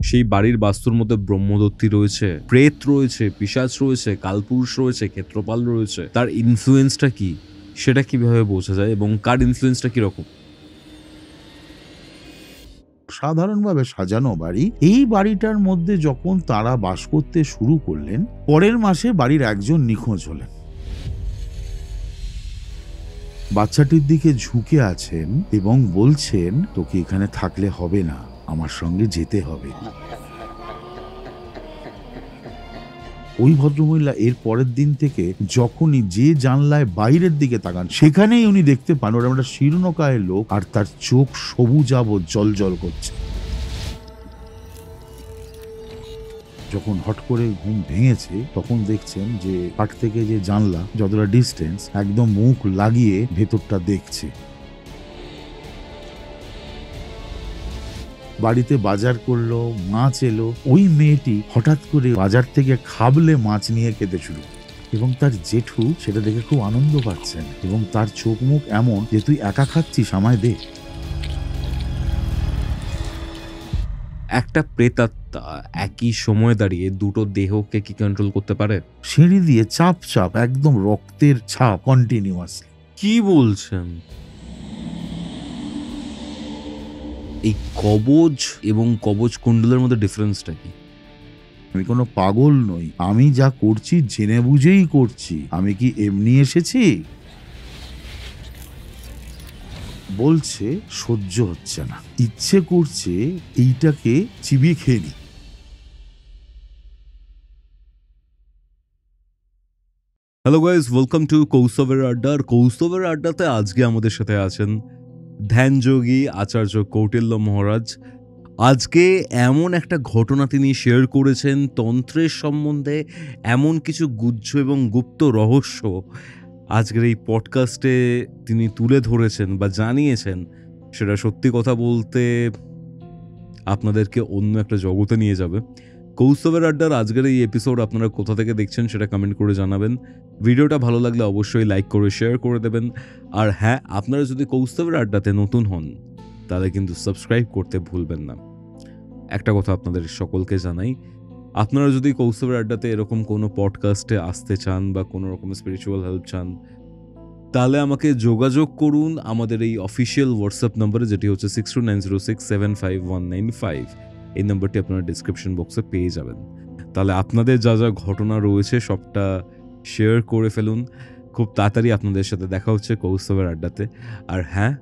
সেই বাড়ির বাস্তুর মধ্যে ব্রহ্মদত্তী রয়েছে, প্রেত রয়েছে, পিশাচ রয়েছে, কালপুরুষ রয়েছে, ক্ষেত্রপাল রয়েছে, তার ইনফ্লুয়েন্সটা কি সেটা কিভাবে বোঝা যায় এবং কার ইনফ্লুয়েন্সটা কিরকম? সাধারণভাবে সাজানো বাড়ি। এই বাড়িটার মধ্যে যখন তারা বাস করতে শুরু করলেন, পরের মাসে বাড়ির একজন নিখোঁজ হলেন। বাচ্চাটির দিকে ঝুঁকে আছেন এবং বলছেন, তোকে এখানে থাকলে হবে না, আমার সঙ্গে যেতে হবে। ওই ভদ্রমহিলা এর পরের দিন থেকে যখনই যে জানলায় বাইরের দিকে তাকান, সেখানেই উনি দেখতে পান ওরা একটা শীর্ণকায় লোক, আর তার চোখ সবুজাভ জল করছে। যখন হট করে ঘুম ভেঙেছে, তখন দেখছেন যে কাঠ থেকে যে জানলা যতটা ডিস্টেন্স, একদম মুখ লাগিয়ে ভেতরটা দেখছে। বাড়িতে বাজার করলো, মাছ এলো, ওই মেয়েটি হঠাৎ করে বাজার থেকে খাবলে মাছ নিয়ে খেতে শুরু, এবং তার জেঠু সেটা দেখে খুব আনন্দ পাচ্ছেন, এবং তার চোখ মুখ এমন যে তুই একা খাচ্ছিস, আমায় দে। একটা প্রেতাত্মা একই সময় দাঁড়িয়ে দুটো দেহকে কি কন্ট্রোল করতে পারে? সিঁড়ি দিয়ে চাপ চাপ একদম রক্তের ছাপ কন্টিনিউয়াসলি। কি বলছেন? এই কবজ এবং কবচ কুণ্ডলের মধ্যে ডিফারেন্সটা কি? আমি কোনো পাগল নই, আমি যা করছি জেনে বুঝেই করছি। আমি কি এমনি এসেছি? বলছে সহ্য হচ্ছে না, ইচ্ছে করছে এইটাকে চিবিয়ে খেয়ে নি। হ্যালো গাইজ, ওয়েলকাম টু কৌস্তবের আড্ডা। আর কৌস্তবের আড্ডাতে আজকে আমাদের সাথে আছেন ধ্যানযোগী আচার্য কৌটিল্য মহারাজ। আজকে এমন একটা ঘটনা তিনি শেয়ার করেছেন তন্ত্রের সম্বন্ধে, এমন কিছু গুহ্য এবং গুপ্ত রহস্য আজকের এই পডকাস্টে তিনি তুলে ধরেছেন বা জানিয়েছেন, সেটা সত্যি কথা বলতে আপনাদেরকে অন্য একটা জগতে নিয়ে যাবে। কৌস্তবের আড্ডার আজকের এই এপিসোড আপনারা কোথা থেকে দেখছেন সেটা কমেন্ট করে জানাবেন। ভিডিওটা ভালো লাগলে অবশ্যই লাইক করে শেয়ার করে দেবেন। আর হ্যাঁ, আপনারা যদি কৌস্তবের আড্ডাতে নতুন হন তাহলে কিন্তু সাবস্ক্রাইব করতে ভুলবেন না। একটা কথা আপনাদের সকলকে জানাই, আপনারা যদি কৌস্তবের আড্ডাতে এরকম কোনো পডকাস্টে আসতে চান বা কোনো রকম স্পিরিচুয়াল হেল্প চান, তাহলে আমাকে যোগাযোগ করুন আমাদের এই অফিসিয়াল হোয়াটসঅ্যাপ নম্বরে, যেটি হচ্ছে 6290675195। এই নাম্বারটি আপনারা ডিসক্রিপশন বক্সে পেয়ে যাবেন। তাহলে আপনাদের যা যা ঘটনা রয়েছে সবটা শেয়ার করে ফেলুন। খুব তাড়াতাড়ি আপনাদের সাথে দেখা হচ্ছে কৌস্তবের আড্ডাতে। আর হ্যাঁ,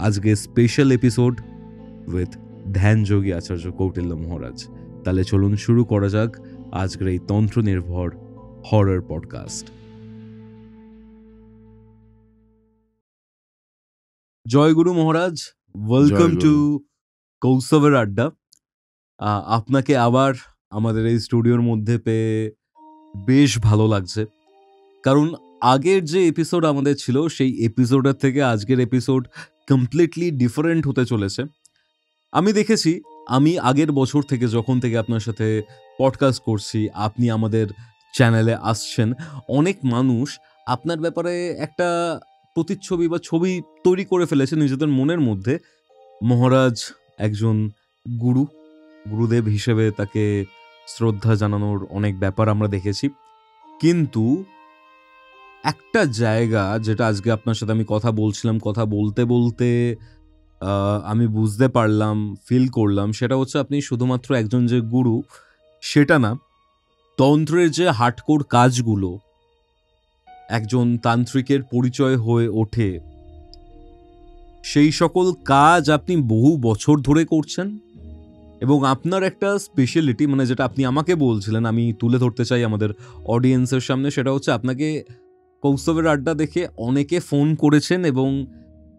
আজকে স্পেশাল এপিসোড উইথ ধ্যানযোগী আচার্য কৌটিল্য মহারাজ। তাহলে চলুন শুরু করা যাক আজকের এই তন্ত্র নির্ভর horror podcast. Joy Guru Maharaj, welcome to কৌস্তবের আড্ডা। আপনাকে আবার আমাদের এই স্টুডিওর মধ্যে পেয়ে বেশ ভালো লাগছে, কারণ আগের যে এপিসোড আমাদের ছিল সেই এপিসোডের থেকে আজকের এপিসোড কমপ্লিটলি ডিফারেন্ট হতে চলেছে। আমি দেখেছি, আমি আগের বছর থেকে যখন থেকে আপনার সাথে পডকাস্ট করছি, আপনি আমাদের চ্যানেলে আসছেন, অনেক মানুষ আপনার ব্যাপারে একটা প্রতিচ্ছবি বা ছবি তৈরি করে ফেলেছে নিজেদের মনের মধ্যে। মহারাজ একজন গুরুদেব হিসেবে তাকে শ্রদ্ধা জানানোর অনেক ব্যাপার আমরা দেখেছি, কিন্তু একটা জায়গা যেটা আজকে আপনার সাথে আমি কথা বলছিলাম, কথা বলতে বলতে আমি বুঝতে পারলাম, ফিল করলাম, সেটা হচ্ছে আপনি শুধুমাত্র একজন যে গুরু সেটা না, তন্ত্রের যে হার্ডকোর কাজগুলো একজন তান্ত্রিকের পরিচয় হয়ে ওঠে, সেই সকল কাজ আপনি বহু বছর ধরে করছেন। এবং আপনার একটা স্পেশালিটি, মানে যেটা আপনি আমাকে বলছিলেন, আমি তুলে ধরতে চাই আমাদের অডিয়েন্সের সামনে, সেটা হচ্ছে আপনাকে কৌস্তবের আড্ডা দেখে অনেকে ফোন করেছেন এবং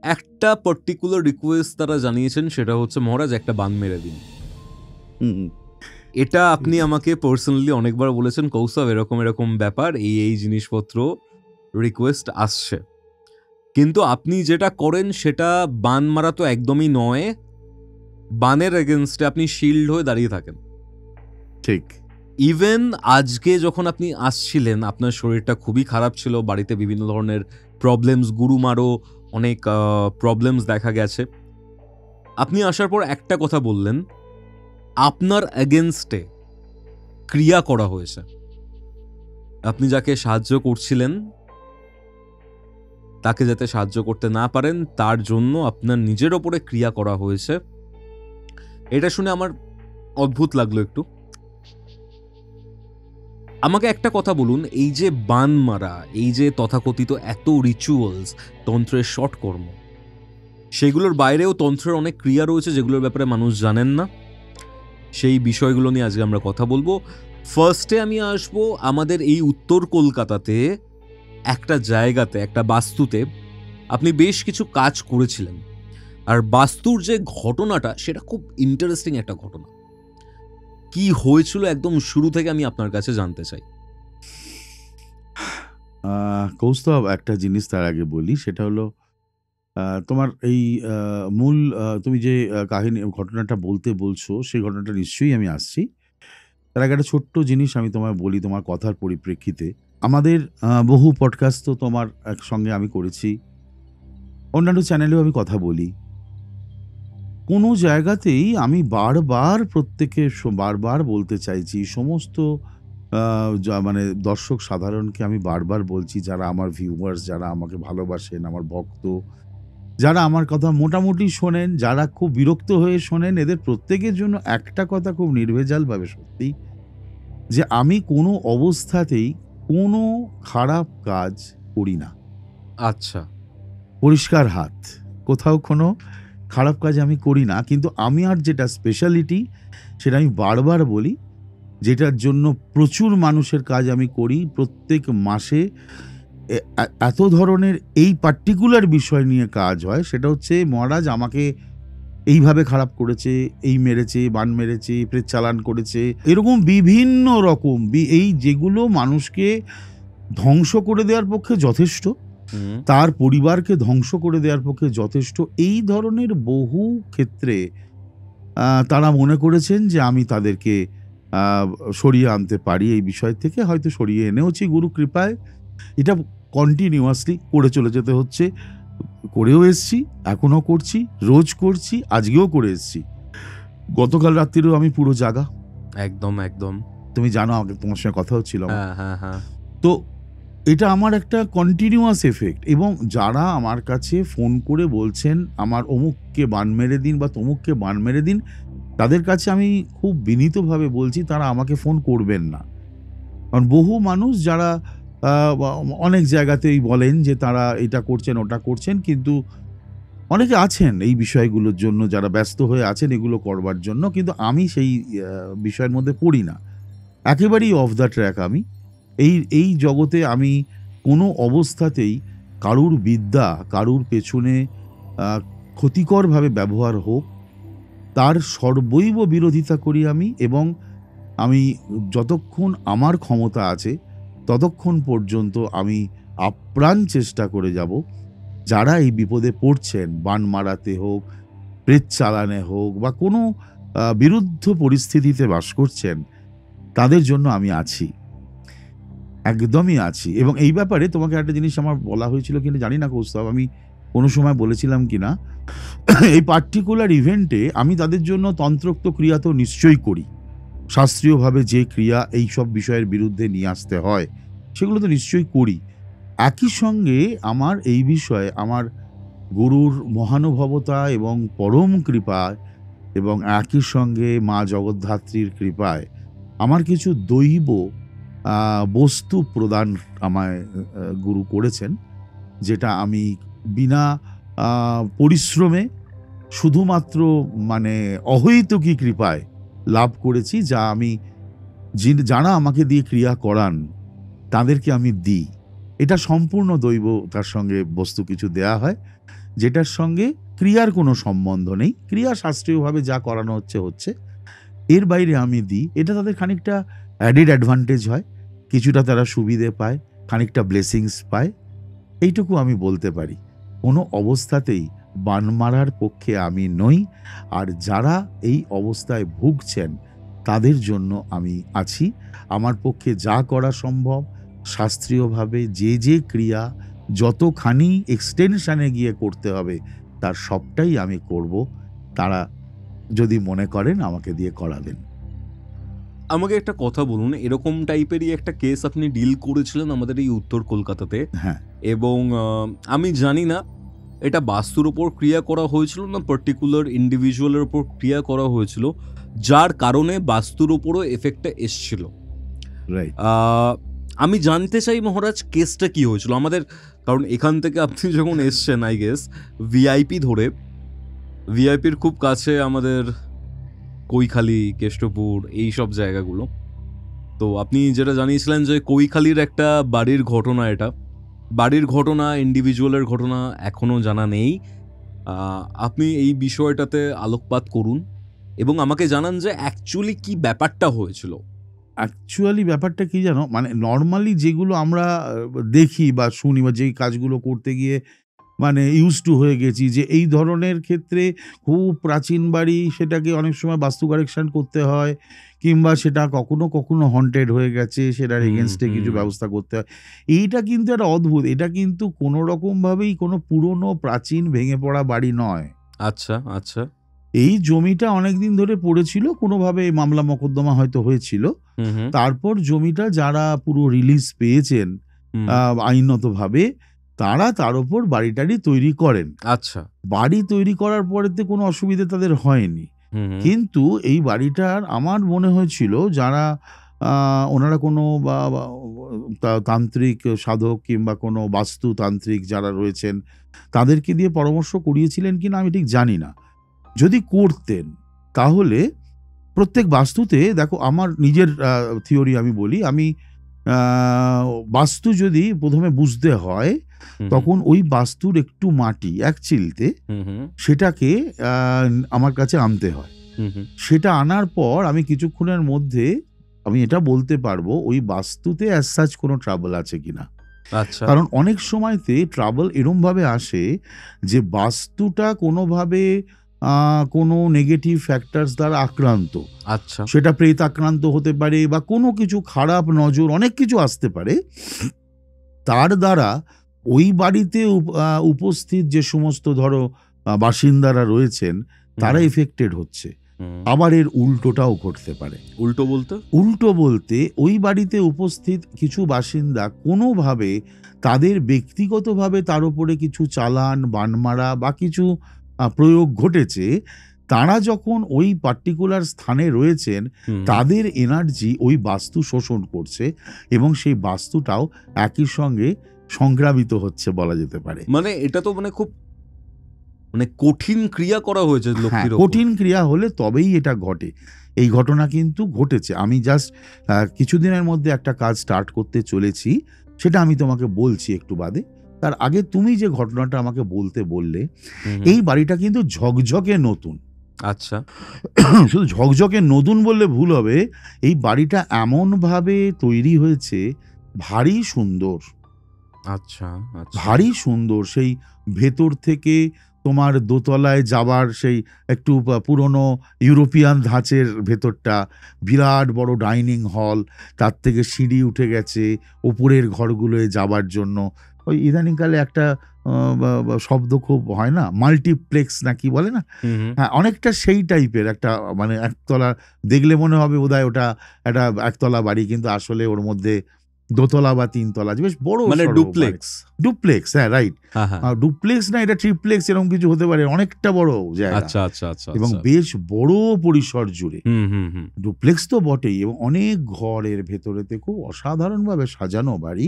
একটা পার্টিকুলার রিকোয়েস্ট তারা জানিয়েছেন, সেটা হচ্ছে মহারাজ একটা বান মেরে দিন। এটা আপনি আমাকে পার্সোনালি অনেকবার বলেছেন, কৌস্তব এরকম এরকম ব্যাপার, এই জিনিসপত্র রিকোয়েস্ট আসছে। কিন্তু আপনি যেটা করেন সেটা বান মারা তো একদমই নয়, বানের এগেনস্টে আপনি শিল্ড হয়ে দাঁড়িয়ে থাকেন। ঠিক। ইভেন আজকে যখন আপনি আসছিলেন, আপনার শরীরটা খুবই খারাপ ছিল, বাড়িতে বিভিন্ন ধরনের প্রবলেমস, গুরুমারও অনেক প্রবলেমস দেখা গেছে। আপনি আসার পর একটা কথা বললেন আপনার এগেনস্টে ক্রিয়া করা হয়েছে। আপনি যাকে সাহায্য করছিলেন তাকে যাতে সাহায্য করতে না পারেন তার জন্য আপনার নিজের ওপরে ক্রিয়া করা হয়েছে। এটা শুনে আমার অদ্ভুত লাগলো একটু। আমাকে একটা কথা বলুন, এই যে বান মারা, এই যে তথাকথিত এত রিচুয়ালস, তন্ত্রের শর্টকর্ম, সেগুলোর বাইরেও তন্ত্রের অনেক ক্রিয়া রয়েছে যেগুলোর ব্যাপারে মানুষ জানেন না। সেই বিষয়গুলো নিয়ে আজকে আমরা কথা বলবো। ফার্স্টে আমি আসবো আমাদের এই উত্তর কলকাতাতে একটা জায়গাতে, একটা বাস্তুতে আপনি বেশ কিছু কাজ করেছিলেন। আর বাস্তুর যে ঘটনাটা সেটা খুব ইন্টারেস্টিং একটা ঘটনা। কি হয়েছিল একদম শুরু থেকে আমি আপনার কাছে জানতে চাই। কৌস্তব, একটা জিনিস তার আগে বলি, সেটা হলো তোমার এই মূল তুমি যে কাহিনী ঘটনাটা বলছো সেই ঘটনাটা নিশ্চয়ই আমি আসছি। তার আগে একটা ছোট্ট জিনিস আমি তোমায় বলি তোমার কথার পরিপ্রেক্ষিতে। আমাদের বহু পডকাস্ট তো তোমার একসঙ্গে আমি করেছি, অন্যান্য চ্যানেলেও আমি কথা বলি। কোনো জায়গাতেই আমি বারবার বারবার বলতে চাইছি, সমস্ত মানে দর্শক সাধারণকে আমি বারবার বলছি, যারা আমার ভিউয়ার্স, যারা আমাকে ভালোবাসেন, আমার ভক্ত, যারা আমার কথা মোটামুটি শোনেন, যারা খুব বিরক্ত হয়ে শোনেন, এদের প্রত্যেকের জন্য একটা কথা খুব নির্ভেজালভাবে সত্যি, যে আমি কোনো অবস্থাতেই কোনো খারাপ কাজ করি না। আচ্ছা, পরিষ্কার হাত, কোথাও কোনো খারাপ কাজ আমি করি না। কিন্তু আমি আর যেটা স্পেশালিটি, সেটা আমি বারবার বলি, যেটার জন্য প্রচুর মানুষের কাজ আমি করি প্রত্যেক মাসে। এত ধরনের এই পার্টিকুলার বিষয় নিয়ে কাজ হয়, সেটা হচ্ছে মহারাজ আমাকে এইভাবে খারাপ করেছে, এই মেরেছে, বান মেরেছে, প্রেত চালান করেছে, এরকম বিভিন্ন রকম এই যেগুলো মানুষকে ধ্বংস করে দেওয়ার পক্ষে যথেষ্ট, তার পরিবারকে ধ্বংস করে দেওয়ার পক্ষে যথেষ্ট, এই ধরনের বহু ক্ষেত্রে তারা মনে করেছেন যে আমি তাদেরকে সরিয়ে আনতে পারি এই বিষয় থেকে। হয়তো সরিয়ে এনেওছি গুরু কৃপায়। এটা কন্টিনিউয়াসলি করে চলে যেতে হচ্ছে, করেও এসছি, এখনো করছি, রোজ করছি, আজকেও করে এসছি। গতকাল রাত্রিরেও আমি পুরো জাগা। একদম একদম, তুমি জানো, আমাকে তোমার সঙ্গে কথা হচ্ছিল। হ্যাঁ। তো এটা আমার একটা কন্টিনিউয়াস এফেক্ট। এবং যারা আমার কাছে ফোন করে বলছেন আমার অমুককে বান মেরে দিন বা তমুককে বান মেরে দিন, তাদের কাছে আমি খুব বিনীতভাবে বলছি তারা আমাকে ফোন করবেন না। কারণ বহু মানুষ যারা অনেক জায়গাতেই বলেন যে তারা এটা করছেন, ওটা করছেন, কিন্তু অনেকে আছেন এই বিষয়গুলোর জন্য যারা ব্যস্ত হয়ে আছেন এগুলো করবার জন্য, কিন্তু আমি সেই বিষয়ের মধ্যে পড়ি না, একেবারেই অফ দ্য ট্র্যাক। আমি এই জগতে আমি কোনো অবস্থাতেই কারুর বিদ্যা, কারুর পেছনে ক্ষতিকরভাবে ব্যবহার হোক, তার সর্বৈব বিরোধিতা করি আমি। এবং আমি যতক্ষণ আমার ক্ষমতা আছে ততক্ষণ পর্যন্ত আমি আপ্রাণ চেষ্টা করে যাব, যারা এই বিপদে পড়ছেন, বান মারাতে হোক, প্রেত চালানে হোক, বা কোনো বিরুদ্ধ পরিস্থিতিতে বাস করছেন, তাদের জন্য আমি আছি, একদমই আছি। এবং এই ব্যাপারে তোমাকে একটা জিনিস আমার বলা হয়েছিল কিনা জানি না কৌস্তব, আমি কোনো সময় বলেছিলাম কিনা, এই পার্টিকুলার ইভেন্টে আমি তাদের জন্য তন্ত্রোক্ত ক্রিয়া তো নিশ্চয়ই করি, শাস্ত্রীয়ভাবে যে ক্রিয়া এই সব বিষয়ের বিরুদ্ধে নিয়ে আসতে হয় সেগুলো তো নিশ্চয়ই করি। একই সঙ্গে আমার এই বিষয়ে আমার গুরুর মহানুভবতা এবং পরম কৃপায়, এবং একই সঙ্গে মা জগদ্ধাত্রীর কৃপায় আমার কিছু দৈব বস্তু প্রদান আমায় গুরু করেছেন, যেটা আমি বিনা পরিশ্রমে শুধুমাত্র মানে অহৈতুকী কৃপায় লাভ করেছি, যা আমি যারা আমাকে দিয়ে ক্রিয়া করান তাদেরকে আমি দিই। এটা সম্পূর্ণ দৈব, তার সঙ্গে বস্তু কিছু দেয়া হয় যেটার সঙ্গে ক্রিয়ার কোনো সম্বন্ধ নেই, ক্রিয়া শাস্ত্রীয়ভাবে যা করানো হচ্ছে, এর বাইরে আমি দিই। এটা তাদের খানিকটা অ্যাডেড অ্যাডভান্টেজ হয়, কিছুটা তারা সুবিধে পায়, খানিকটা ব্লেসিংস পায়, এইটুকু আমি বলতে পারি। কোনো অবস্থাতেই বান মারার পক্ষে আমি নই, আর যারা এই অবস্থায় ভুগছেন তাদের জন্য আমি আছি। আমার পক্ষে যা করা সম্ভব শাস্ত্রীয়ভাবে যে ক্রিয়া যতখানি এক্সটেনশনে গিয়ে করতে হবে তার সবটাই আমি করব। তারা যদি মনে করেন আমাকে দিয়ে করাবেন। আমাকে একটা কথা বলুন, এরকম টাইপেরই একটা কেস আপনি ডিল করেছিলেন আমাদের এই উত্তর কলকাতাতে, হ্যাঁ, এবং আমি জানি না এটা বাস্তুর ওপর ক্রিয়া করা হয়েছিল না পার্টিকুলার ইন্ডিভিজুয়ালের ওপর ক্রিয়া করা হয়েছিল, যার কারণে বাস্তুর ওপরও এফেক্টটা এসছিল। রাইট। আমি জানতে চাই মহারাজ কেসটা কি হয়েছিল আমাদের, কারণ এখান থেকে আপনি যখন এসছেন আই গেস ভিআইপি ধরে, ভিআইপির খুব কাছে আমাদের কৈখালি, কেষ্টপুর, এই সব জায়গাগুলো। তো আপনি যেটা জানিয়েছিলেন যে কৈখালির একটা বাড়ির ঘটনা, এটা বাড়ির ঘটনা, ইন্ডিভিজুয়ালের ঘটনা এখনও জানা নেই। আপনি এই বিষয়টাতে আলোকপাত করুন এবং আমাকে জানান যে অ্যাকচুয়ালি কি ব্যাপারটা হয়েছিল। অ্যাকচুয়ালি ব্যাপারটা কি জানো, মানে নর্মালি যেগুলো আমরা দেখি বা শুনি বা যেই কাজগুলো করতে গিয়ে মানে ইউজ টু হয়ে গেছি, যে এই ধরনের ক্ষেত্রে খুব প্রাচীন বাড়ি, সেটাকে অনেক সময় বাস্তু কারেকশন করতে হয়, কিংবা সেটা কখনো কখনো হন্টেড হয়ে গেছে, সেটার এগেনস্টে কিছু ব্যবস্থা করতে হয়। এইটা কিন্তু একটা অদ্ভুত, এটা কিন্তু কোনো রকমভাবেই কোনো পুরনো প্রাচীন ভেঙে পড়া বাড়ি নয়। আচ্ছা আচ্ছা। এই জমিটা অনেকদিন ধরে পড়েছিল, কোনোভাবে মামলা মোকদ্দমা হয়তো হয়েছিল। তারপর জমিটা যারা পুরো রিলিজ পেয়েছেন আইনতভাবে, তারা তার উপর বাড়ি টাড়ি তৈরি করেন। আচ্ছা। বাড়ি তৈরি করার পরেতে কোনো অসুবিধা তাদের হয়নি, কিন্তু এই বাড়িটার আমার মনে হয়েছিল যারা ওনারা কোনো তান্ত্রিক সাধক কিংবা কোনো বাস্তুতান্ত্রিক যারা রয়েছেন তাদেরকে দিয়ে পরামর্শ করিয়েছিলেন কিনা আমি ঠিক জানি না। যদি করতেন তাহলে প্রত্যেক বাস্তুতে, দেখো আমার নিজের থিওরি আমি বলি, আমি বাস্তু যদি প্রথমে বুঝতে হয় তখন ওই বাস্তুর একটু মাটি এক চিলতে সেটাকে আমার কাছে আনতে হয়। সেটা আনার পর আমি কিছুক্ষণের মধ্যে আমি এটা বলতে পারবো ওই বাস্তুতে অ্যাজ সাচ কোনো ট্রাবল আছে কিনা। আচ্ছা। কারণ অনেক সময়তে ট্রাবল এরমভাবে আসে যে বাস্তুটা কোনোভাবে কোনো নেগেটিভ ফ্যাক্টরস দ্বারা আক্রান্ত। আচ্ছা। সেটা প্রেত আক্রান্ত হতে পারে বা কোনো কিছু খারাপ নজর, অনেক কিছু আসতে পারে। তার দ্বারা ওই বাড়িতে উপস্থিত যে সমস্ত ধরো বাসিন্দারা রয়েছেন তারা এফেক্টেড হচ্ছে। আবার এর উল্টোটাও ঘটতে পারে। উল্টো বলতে? উল্টো বলতে ওই বাড়িতে উপস্থিত কিছু বাসিন্দা কোনোভাবে তাদের ব্যক্তিগতভাবে তার উপরে কিছু চালান, বানমারা বা কিছু প্রয়োগ ঘটেছে, তারা যখন ওই পার্টিকুলার স্থানে রয়েছেন তাদের এনার্জি ওই বাস্তু শোষণ করছে এবং সেই বাস্তুটাও একই সঙ্গে সংক্রামিত হচ্ছে বলা যেতে পারে। মানে এটা তো মানে খুব মানে কঠিন ক্রিয়া করা হয়েছে লক্ষ্মীর উপর। কঠিন ক্রিয়া হলে তবেই এটা ঘটে। এই ঘটনা কিন্তু ঘটেছে। আমি জাস্ট কিছুদিনের মধ্যে একটা কাজ স্টার্ট করতে চলেছি, সেটা আমি তোমাকে বলছি একটু বাদে। তার আগে তুমি যে ঘটনাটা আমাকে বলতে বললে, এই বাড়িটা কিন্তু ঝকঝকে নতুন। আচ্ছা। শুধু ঝকঝকে নতুন বললে ভুল হবে, এই বাড়িটা এমনভাবে তৈরি হয়েছে ভারী সুন্দর। আচ্ছা, ভারী সুন্দর। সেই ভেতর থেকে তোমার দোতলায় যাবার সেই একটু পুরনো ইউরোপিয়ান ধাঁচের ভেতরটা, বিরাট বড় ডাইনিং হল, তার থেকে সিঁড়ি উঠে গেছে ওপরের ঘরগুলোয় যাবার জন্য। ওই ইদানিংকালে একটা শব্দ খুব হয় না, মাল্টিপ্লেক্স না কি বলে না, হ্যাঁ অনেকটা সেই টাইপের একটা, মানে একতলা দেখলে মনে হবে বোধহয় ওটা একটা একতলা বাড়ি, কিন্তু আসলে ওর মধ্যে দোতলা বা তিনতলা, বেশ বড়, মানে ডুপ্লেক্স। ডুপ্লেক্স, হ্যাঁ রাইট। ডুপ্লেক্স না, এটা ট্রিপ্লেক্স এরকম কিছু হতে পারে, অনেকটা বড় জায়গা। আচ্ছা আচ্ছা আচ্ছা। এবং বেশ বড় পরিসর জুড়ে। ডুপ্লেক্স তো বটেই, এবং অনেক ঘরের ভেতরেতে খুব অসাধারণভাবে সাজানো বাড়ি।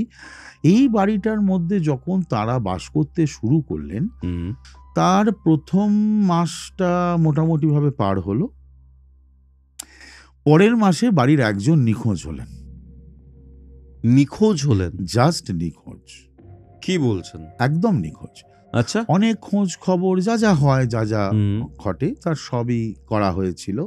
এই বাড়িটার মধ্যে যখন তারা বাস করতে শুরু করলেন, তার প্রথম মাসটা মোটামুটিভাবে পার হলো। পরের মাসে বাড়ির একজন নিখোঁজ হলেন। নিখোঁজ হলেন? জাস্ট নিখোঁজ। কি বলছেন? একদম নিখোঁজ। আচ্ছা। অনেক খোঁজ খবর যা যা হয়, যা যা ঘটে তার সবই করা হয়েছিল,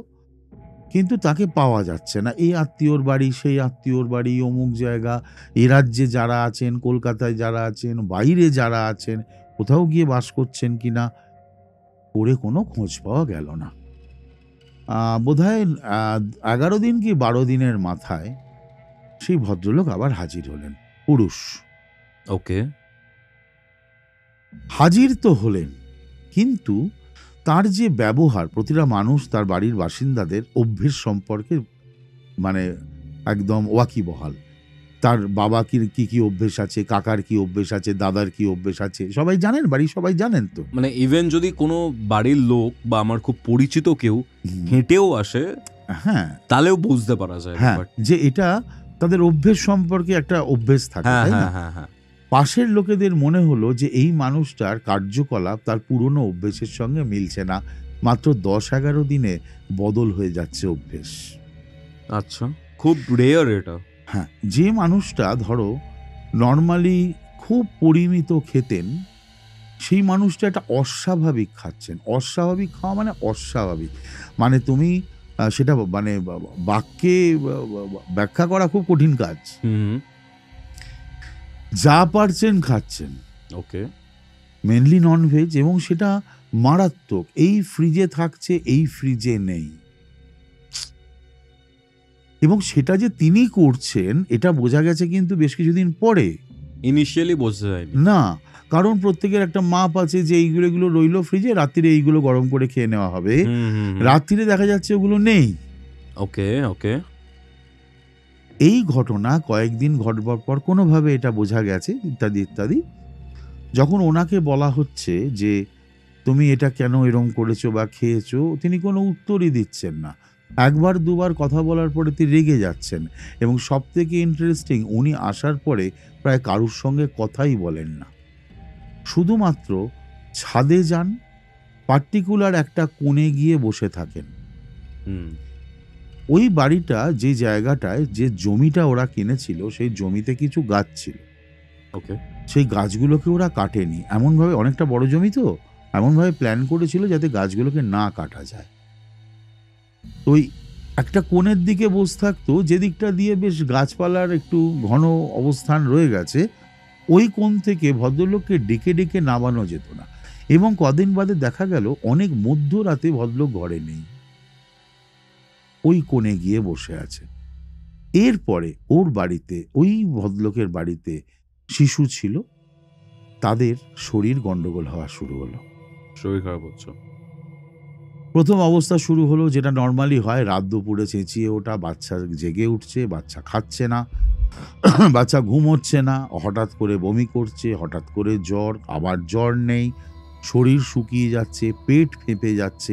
কিন্তু তাকে পাওয়া যাচ্ছে না। এই আত্মীয়র বাড়ি, সেই আত্মীয়র বাড়ি, অমুক জায়গা, এ রাজ্যে যারা আছেন, কলকাতায় যারা আছেন, বাইরে যারা আছেন, কোথাও গিয়ে বাস করছেন কিনা, করে কোনো খোঁজ পাওয়া গেল না। বোধহয় 11 দিন কি 12 দিনের মাথায় সেই ভদ্রলোক আবার হাজির হলেন, পুরুষ। ওকে। হাজির তো হলেন, কিন্তু তার যে ব্যবহার, প্রতিটা মানুষ তার বাড়ির বাসিন্দাদের অভ্যেস সম্পর্কে মানে একদম ওয়াকিবহাল। তার বাবা কি কি অভ্যেস আছে, কাকার কি অভ্যেস আছে, দাদার কি অভ্যেস আছে, সবাই জানেন, বাড়ির সবাই জানেন তো। মানে ইভেন যদি কোনো বাড়ির লোক বা আমার খুব পরিচিত কেউ হেঁটেও আসে, হ্যাঁ, তাহলেও বুঝতে পারা যায় হ্যাঁ, ব্যাপারটা। যে এটা তাদের অভ্যেস সম্পর্কে একটা অভ্যেস থাকে, হ্যাঁ তাই না? হ্যাঁ হ্যাঁ হ্যাঁ। পাশের লোকেদের মনে হলো যে এই মানুষটার কার্যকলাপ তার পুরনো অভ্যেসের সঙ্গে মিলছে না, মাত্র 10-11 দিনে বদল হয়ে যাচ্ছে অভ্যেস। আচ্ছা, খুব রেয়ার এটা। হ্যাঁ, যে মানুষটা ধরো নর্মালি খুব পরিমিত খেতেন, সেই মানুষটা একটা অস্বাভাবিক খাচ্ছেন। অস্বাভাবিক খাওয়া মানে অস্বাভাবিক, মানে তুমি সেটা মানে বাক্যে ব্যাখ্যা করা খুব কঠিন কাজ। হুম। যা পারছেন খাচ্ছেন, ওকে। মেনলি ননভেজ, এবং সেটা মারাত্মক। এই ফ্রিজে থাকছে, এই ফ্রিজে নেই। এবং সেটা যে তিনি করছেন এটা বোঝা গেছে কিন্তু বেশ কিছুদিন পরে। ইনিশিয়ালি বোঝা যায়নি। না, কারণ প্রত্যেকের একটা মাপ আছে যে এইগুলো রইলো ফ্রিজে, রাত্রিরে এইগুলো গরম করে খেয়ে নেওয়া হবে। রাত্রিরে দেখা যাচ্ছে ওগুলো নেই। ওকে ওকে। এই ঘটনা কয়েকদিন ঘটবার পর কোনোভাবে এটা বোঝা গেছে, ইত্যাদি ইত্যাদি। যখন ওনাকে বলা হচ্ছে যে তুমি এটা কেন এরম করেছো বা খেয়েছো, তিনি কোনো উত্তরই দিচ্ছেন না। একবার দুবার কথা বলার পরে তিনি রেগে যাচ্ছেন, এবং সব থেকে ইন্টারেস্টিং, উনি আসার পরে প্রায় কারুর সঙ্গে কথাই বলেন না। শুধুমাত্র ছাদে যান, পার্টিকুলার একটা কোণে গিয়ে বসে থাকেন। ওই বাড়িটা, যে জায়গাটায় যে জমিটা ওরা কিনেছিল, সেই জমিতে কিছু গাছ ছিল। ওকে। সেই গাছগুলোকে ওরা কাটেনি, এমনভাবে, অনেকটা বড় জমি তো, এমনভাবে প্ল্যান করেছিল যাতে গাছগুলোকে না কাটা যায়। তো ওই একটা কোণের দিকে বসে থাকতো, যে দিকটা দিয়ে বেশ গাছপালার একটু ঘন অবস্থান রয়ে গেছে, ওই কোণ থেকে ভদ্রলোককে ডেকে ডেকে নামানো যেত না। এবং কদিন বাদে দেখা গেল অনেক মধ্যরাতে ভদ্রলোক ঘরে নেই, ওই কোণে গিয়ে বসে আছে। এরপরে ওর বাড়িতে, ওই ভদ্রলোকের বাড়িতে শিশু ছিল, তাদের শরীর গন্ডগোল হওয়া শুরু হলো। শরীর খারাপ হচ্ছে। প্রথম অবস্থা শুরু হলো যেটা নর্মালি হয়, রাত দুপুরে চেঁচিয়ে ওঠা, বাচ্চা জেগে উঠছে, বাচ্চা খাচ্ছে না, বাচ্চা ঘুমোচ্ছে না, হঠাৎ করে বমি করছে, হঠাৎ করে জ্বর, আবার জ্বর নেই, শরীর শুকিয়ে যাচ্ছে, পেট ফেঁপে যাচ্ছে।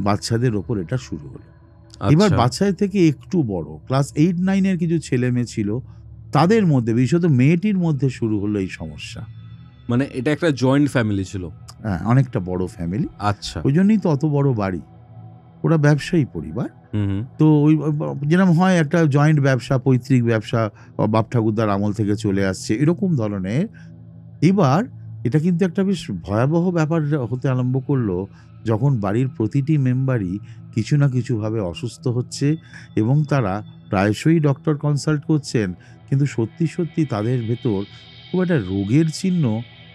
বাচ্চাদের ওপর এটা শুরু হলো। এবার বাচ্চাদের থেকে একটু বড় ক্লাস 8-9 কিছু ছেলে মেয়ে ছিল, তাদের মধ্যে, বিশেষত মেয়েটির মধ্যে শুরু হলো এই সমস্যা। মানে এটা একটা জয়েন্ট ফ্যামিলি ছিল? হ্যাঁ, অনেকটা বড় ফ্যামিলি। আচ্ছা। ওই জন্যই তো অত বড় বাড়ি। ওরা ব্যবসায়ী পরিবার। তো ওই যেরকম হয় একটা জয়েন্ট ব্যবসা, পৈতৃক ব্যবসা, বাপ ঠাকুরদার আমল থেকে চলে আসছে, এরকম ধরনের। এবার এটা কিন্তু একটা বেশ ভয়াবহ ব্যাপার হতে আরম্ভ করলো, যখন বাড়ির প্রতিটি মেম্বারই কিছু না কিছুভাবে অসুস্থ হচ্ছে, এবং তারা প্রায়শই ডক্টর কনসাল্ট করছেন, কিন্তু সত্যি সত্যি তাদের ভেতর খুব একটা রোগের চিহ্ন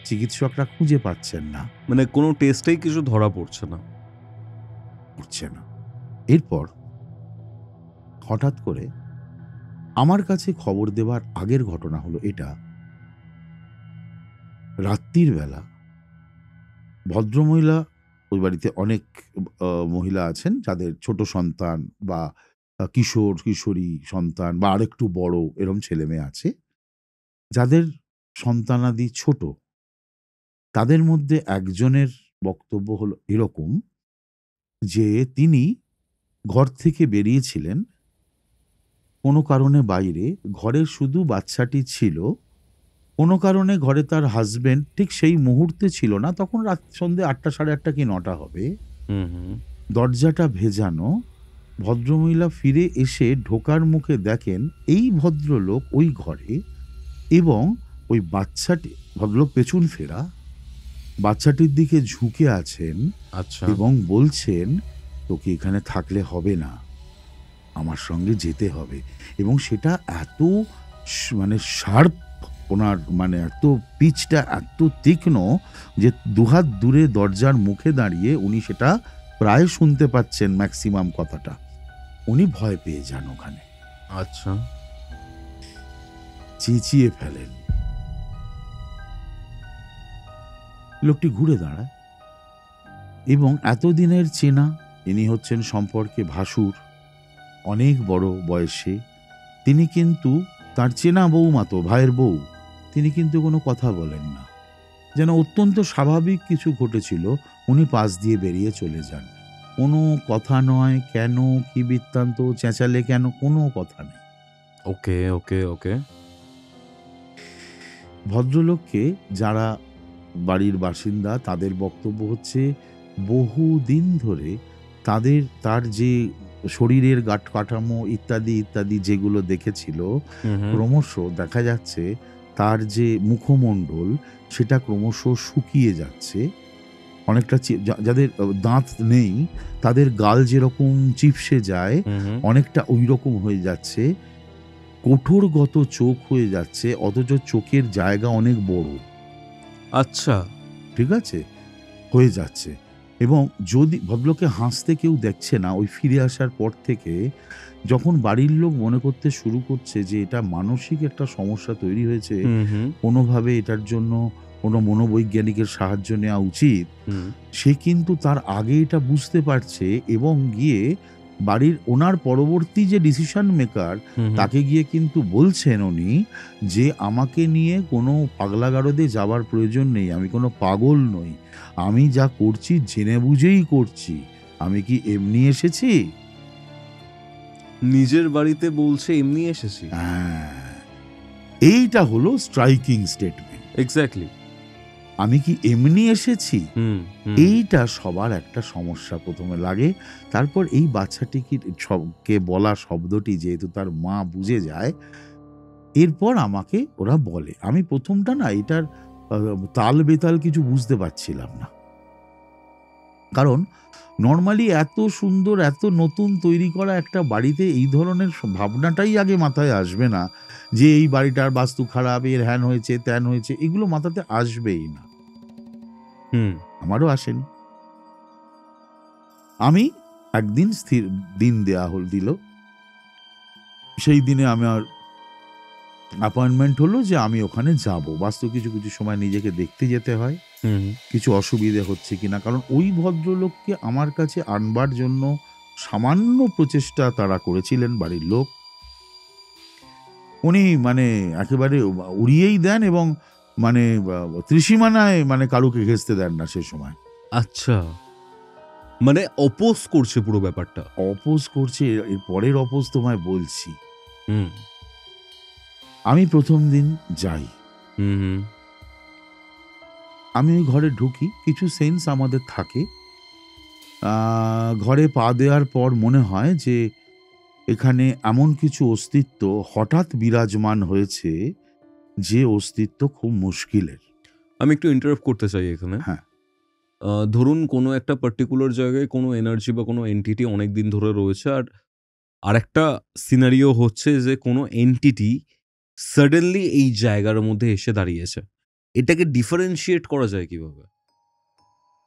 চিকিৎসকরা খুঁজে পাচ্ছেন না। মানে কোনো টেস্টেই কিছু ধরা পড়ছে না। এরপর হঠাৎ করে আমার কাছে খবর দেবার আগের ঘটনা হলো এটা, রাত্রির বেলা ভদ্রমহিলা, ওই বাড়িতে অনেক মহিলা আছেন যাদের ছোট সন্তান বা কিশোর কিশোরী সন্তান বা আরেকটু বড় এরম ছেলে মেয়ে আছে, যাদের সন্তানাদি ছোট। তাদের মধ্যে একজনের বক্তব্য হলো এরকম যে তিনি ঘর থেকে বেরিয়েছিলেন কোনো কারণে বাইরে, ঘরে শুধু বাচ্চাটি ছিল। কোনো কারণে ঘরে তার হাজবেন্ড ঠিক সেই মুহূর্তে ছিল না, তখন রাত সন্ধ্যে 8টা, 8:30 কি 9টা হবে। দরজাটা ভেজানো। ভদ্রমহিলা ফিরে এসে ঢোকার মুখে দেখেন এই ভদ্রলোক ওই ঘরে, এবং ওই বাচ্চাটি, ভদ্রলোক পেছন ফেরা, বাচ্চাটির দিকে ঝুঁকে আছেন। আচ্ছা। এবং বলছেন, তোকে এখানে থাকলে হবে না, আমার সঙ্গে যেতে হবে। এবং সেটা এত মানে শার্প, ওনার মানে এত পিচটা এত তীক্ষ্ণ যে দুহাত দূরে দরজার মুখে দাঁড়িয়ে উনি সেটা প্রায় শুনতে পাচ্ছেন, ম্যাক্সিমাম কথাটা। উনি ভয় পেয়ে যান ওখানে। আচ্ছা। চেঁচিয়ে ফেলেন। লোকটি ঘুরে দাঁড়ায় এবং এতদিনের চেনা, ইনি হচ্ছেন সম্পর্কে ভাসুর, অনেক বড় বয়সে। তিনি কিন্তু তার চেনা বৌমা তো, ভাইয়ের বউ, তিনি কিন্তু কোনো কথা বলেন না, যেন অত্যন্ত স্বাভাবিক কিছু ঘটেছিল। উনি পাশ দিয়ে বেরিয়ে চলে যান, কোনো কথা নয়। কেন, কি বৃত্তান্ত, চেঁচালে কেন, কোনো কথা নেই। ওকে ওকে ওকে। ভদ্রলোককে যারা বাড়ির বাসিন্দা তাদের বক্তব্য হচ্ছে বহুদিন ধরে তার যে শরীরের গাঠ কাঠামো ইত্যাদি ইত্যাদি যেগুলো দেখেছিল, ক্রমশ দেখা যাচ্ছে তার যে মুখমণ্ডল সেটা ক্রমশ শুকিয়ে যাচ্ছে। অনেকটা যাদের দাঁত নেই তাদের গাল যেরকম চিপসে যায়, অনেকটা ওই রকম হয়ে যাচ্ছে। কঠোরগত চোখ হয়ে যাচ্ছে, অথচ চোখের জায়গা অনেক বড়। আচ্ছা, ঠিক আছে, হয়ে যাচ্ছে। এবং যদি ভদ্রলোককে হাসতে কেউ দেখছে না, ওই ফিরে আসার পর থেকে যখন বাড়ির লোক মনে করতে শুরু করছে যে এটা মানসিক একটা সমস্যা তৈরি হয়েছে, কোনোভাবে এটার জন্য কোনো মনোবৈজ্ঞানিকের সাহায্য নেওয়া উচিত, সে কিন্তু তার আগে এটা বুঝতে পারছে এবং গিয়ে বাড়ির ওনার পরবর্তী যে ডিসিশন মেকার তাকে গিয়ে কিন্তু বলছেন উনি যে আমাকে নিয়ে কোনো পাগলাগারদে যাবার প্রয়োজন নেই, আমি কোনো পাগল নই, আমি যা করছি জেনে বুঝেই করছি, আমি কি এমনি এসেছি? নিজের বাড়িতে বলছে এমনি এসেছি। এইটা হলো স্ট্রাইকিং স্টেটমেন্ট। এক্স্যাক্টলি, আমি কি এমনি এসেছি? এইটা সবার একটা সমস্যা প্রথমে লাগে। তারপর এই বাচ্চাটিকে বলা শব্দটি যেহেতু তার মা বুঝে যায়, এরপর আমাকে ওরা বলে, আমি প্রথমটা না এটার তাল বেতাল কিছু বুঝতে পারছিলাম না। কারণ নর্মালি এত সুন্দর এত নতুন তৈরি করা একটা বাড়িতে এই ধরনের ভাবনাটাই আগে মাথায় আসবে না যে এই বাড়িটার বাস্তু খারাপ, এর হ্যান হয়েছে ত্যান হয়েছে, এগুলো মাথাতে আসবেই না। আমারও আসেনি। আমি একদিন স্থির দিন দিল, সেই দিনে আমার অ্যাপয়েন্টমেন্ট হলো যে আমি ওখানে যাব। বাস্তু কিছু কিছু সময় নিজেকে দেখতে যেতে হয় কিছু অসুবিধে হচ্ছে কিনা, কারণ ওই ভদ্রলোককে আমার কাছে আনবার জন্য সামান্য প্রচেষ্টা তারা করেছিলেন বাড়ির লোক। উনি মানে একেবারে উড়িয়েই দেন এবং মানে ত্রিসীমানায় মানে কারুকে ঘেঁচতে দেন না সে সময়। আচ্ছা, মানে অপোজ করছে পুরো ব্যাপারটা। অপোজ করছে, এর পরের অপোজ তোমায় বলছি। আমি প্রথম দিন যাই, আমি ওই ঘরে ঢুকি, কিছু সেন্স আমাদের থাকে। ঘরে পা দেওয়ার পর মনে হয় যে এখানে এমন কিছু অস্তিত্ব হঠাৎ বিরাজমান হয়েছে যে অস্তিত্ব খুব মুশকিলের। আমি একটু ইন্টারাপ্ট করতে চাই এখানে। হ্যাঁ, ধরুন কোনো একটা পার্টিকুলার জায়গায় কোনো এনার্জি বা কোনো এন্টিটি অনেক দিন ধরে রয়েছে, আর আরেকটা সিনারিও হচ্ছে যে কোনো এন্টিটি সাডেনলি এই জায়গার মধ্যে এসে দাঁড়িয়েছে। এটাকে ডিফারেন্সিয়েট করা যায় কিভাবে?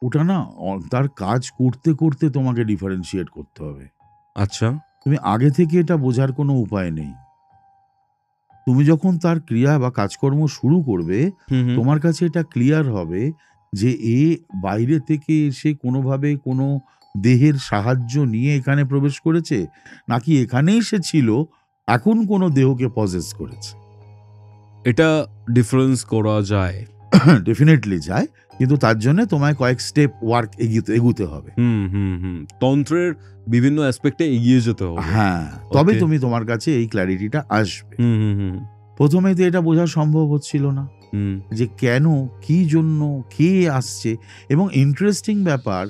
ওটা না তার কাজ করতে করতে তোমাকে ডিফারেন্সিয়েট করতে হবে। আচ্ছা, তুমি আগে থেকে এটা বোঝার কোনো উপায় নেই। তুমি যখন তার ক্রিয়া বা কাজকর্ম শুরু করবে, তোমার কাছে এটা ক্লিয়ার হবে যে এ বাইরে থেকে এসে কোনোভাবে কোনো দেহের সাহায্য নিয়ে এখানে প্রবেশ করেছে, নাকি এখানেই সে ছিল, এখন কোনো দেহকে পজেস করেছে। এটা ডিফারেন্স করা যায়, ডেফিনেটলি যায়, কিন্তু তার জন্য তোমায় কয়েক স্টেপ ওয়ার্ক এগুতে হবে। তন্ত্রের বিভিন্ন অ্যাসপেক্টে এগিয়ে যেতে হবে। হ্যাঁ, তবে তুমি তোমার কাছে এই ক্ল্যারিটিটা আসবে। প্রথমে তো এটা বোঝা সম্ভব হচ্ছিল না যে কেন, কি জন্য, কে আসছে। এবং ইন্টারেস্টিং ব্যাপার,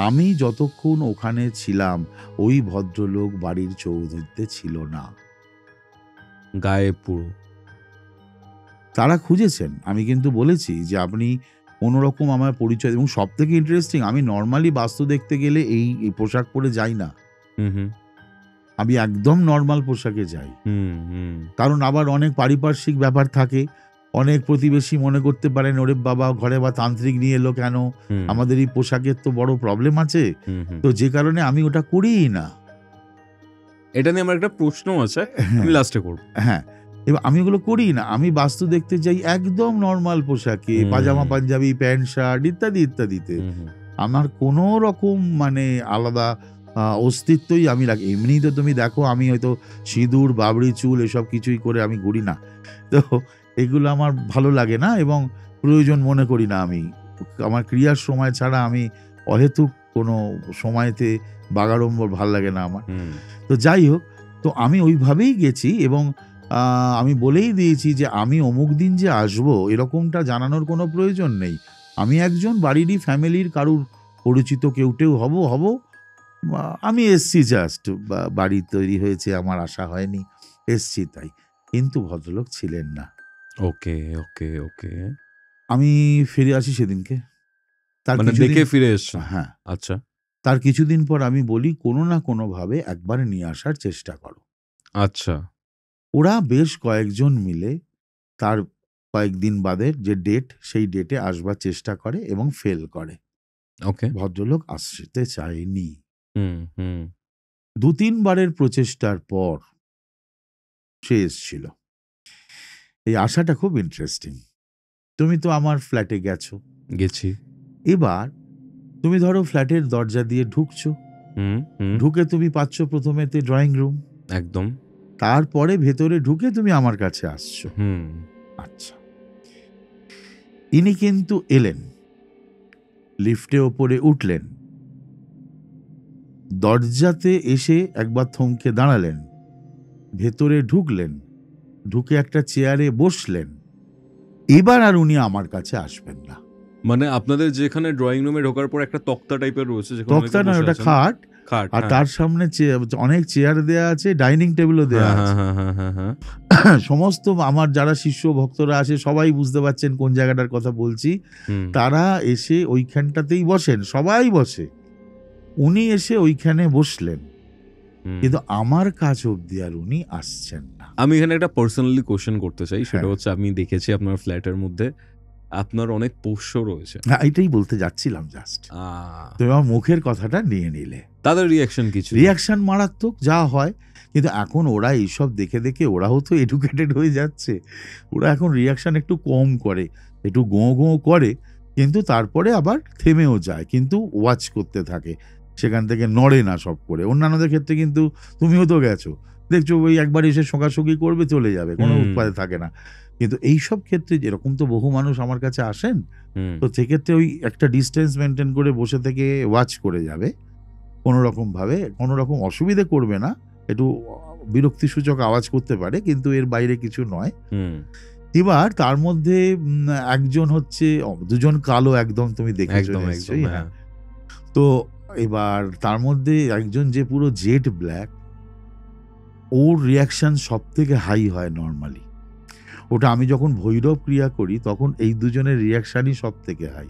আমি যতক্ষণ ওখানে ছিলাম ওই ভদ্রলোক বাড়ির চৌধুরীতে ছিল না, গায়ে পুরো। তারা খুঁজেছেন, আমি কিন্তু বলেছি যে আপনি কোনোরকম আমার পরিচয়। এবং সব থেকে ইন্টারেস্টিং, আমি নর্মালি বাস্তু দেখতে গেলে এই পোশাক পরে যাই না, আমি একদম নর্মাল পোশাকে যাই। কারণ আবার অনেক পারিপার্শ্বিক ব্যাপার থাকে, অনেক প্রতিবেশী মনে করতে পারেন ওরে বাবা ঘরে বা তান্ত্রিক নিয়ে এলো কেন, আমাদের এই পোশাকের তো বড় প্রবলেম আছে, তো যে কারণে আমি ওটা করিই না। এটা নিয়ে আমার একটা প্রশ্ন আছে, আমি লাস্টে করব। হ্যাঁ, এবার আমি ওগুলো করি না, আমি বাস্তু দেখতে যাই একদম নর্মাল পোশাকে, পাজামা পাঞ্জাবি প্যান্ট শার্ট ইত্যাদি ইত্যাদিতে। আমার কোনো রকম মানে আলাদা অস্তিত্বই আমি রাখি। এমনি তো তুমি দেখো আমি হয়তো সিঁদুর, বাবরি চুল এসব কিছুই করে আমি ঘুরি না, তো এগুলো আমার ভালো লাগে না এবং প্রয়োজন মনে করি না। আমি আমার ক্রিয়ার সময় ছাড়া আমি অহেতুক কোনো সময়তে বাগাড়ম্বর ভাল লাগে না আমার। তো যাই হোক, তো আমি ওইভাবেই গেছি এবং আমি বলেই দিয়েছি যে আমি অমুক দিন যে আসবো এরকমটা জানানোর কোনো প্রয়োজন নেই। আমি একজন বাড়িরই ফ্যামিলির কারুর পরিচিত কেউ হব, আমি এসছি জাস্ট, বাড়ি তৈরি হয়েছে আমার আশা হয়নি, এসছি তাই। কিন্তু ভদ্রলোক ছিলেন না। ওকে ওকে ওকে, আমি ফিরে আসি সেদিনকে। তার মানে দেখে ফিরে এসেছেন? হ্যাঁ। আচ্ছা। তার কিছুদিন পর আমি বলি কোনো না কোনোভাবে একবার নিয়ে আসার চেষ্টা করো। আচ্ছা। ওরা বেশ কয়েকজন মিলে তার কয়েকদিন বাদের যে ডেট সেই ডেটে আসবার চেষ্টা করে এবং ফেল করে। ওকে। ভদ্রলোক আসতে চায়নি। 2-3 বারের প্রচেষ্টার পর সে এসছিল। এই আশাটা খুব ইন্টারেস্টিং। তুমি তো আমার ফ্ল্যাটে গেছি। এবার তুমি ধরো ফ্ল্যাটের দরজা দিয়ে ঢুকছো, ঢুকে তুমি পাচ্ছ প্রথমেতে ড্রয়িং রুম, একদম। তারপরে ভেতরে ঢুকে তুমি আমার কাছে আসছো। আচ্ছা, ইনি কিন্তু এলেন, লিফটে ওপরে উঠলেন, দরজাতে এসে একবার থমকে দাঁড়ালেন, ভেতরে ঢুকলেন, ঢুকে একটা চেয়ারে বসলেন। এবার আর উনি আমার কাছে আসবেন না। মানে আপনাদের যেখানে ড্রয়িং রুমে ঢোকার পর একটা তক্তা টাইপের রয়েছে, তক্তা না, ওটা খাট, আর তার সামনে অনেক চেয়ার দেয়া আছে, ডাইনিং টেবিলও দেয়া আছে। সমস্ত আমার যারা শিষ্য ভক্তরা আছে সবাই বুঝতে পারছেন কোন জায়গাটার কথা বলছি। তারা এসে ওইখানটাতেই বসেন, সবাই বসে, উনি এসে ওইখানে বসলেন, কিন্তু আমার কাছ অব্দি আর উনি আসছেন না। আমি এখানে একটা পার্সোনালি কোশ্চেন করতে চাই, সেটা হচ্ছে আমি দেখেছি আপনার ফ্ল্যাটের মধ্যে আপনার অনেক পোষ্য রয়েছে। হ্যাঁ, এটাই বলতে যাচ্ছিলাম জাস্ট। তুমি আমার মুখের কথাটা নিয়ে নিলে। তাদের রিয়াকশন কিছু? রিয়াকশন মারাত্মক যা হয়, কিন্তু এখন ওরা এইসব দেখে দেখে ওরাও তো এডুকেটেড হয়ে যাচ্ছে, ওরা এখন রিয়াকশন একটু কম করে, একটু গোঁ গোঁ করে, কিন্তু তারপরে আবার থেমেও যায়, কিন্তু ওয়াচ করতে থাকে, সেখান থেকে নড়ে না সব করে। অন্যান্যদের ক্ষেত্রে কিন্তু তুমিও তো গেছো, দেখছো ওই একবার এসে শোকাশোকি করবে, চলে যাবে, কোনো উৎপাদে থাকে না। কিন্তু এইসব ক্ষেত্রে যেরকম তো বহু মানুষ আমার কাছে আসেন, তো সেক্ষেত্রে ওই একটা ডিস্টেন্স মেনটেন করে বসে থেকে ওয়াচ করে যাবে, কোনো রকম ভাবে কোনো রকম অসুবিধে করবে না, একটু বিরক্তিসূচক আওয়াজ করতে পারে, কিন্তু এর বাইরে কিছু নয়। এবার তার মধ্যে একজন হচ্ছে, দুজন কালো একদম, তুমি দেখেছো নিশ্চয়ই। হ্যাঁ, তো এবার তার মধ্যে একজন যে পুরো জেড ব্ল্যাক, ওর রিয়াকশন সব থেকে হাই হয় নর্মালি। ওটা আমি যখন ভৈরব ক্রিয়া করি তখন এই দুজনের রিয়াকশানই সব থেকে হাই।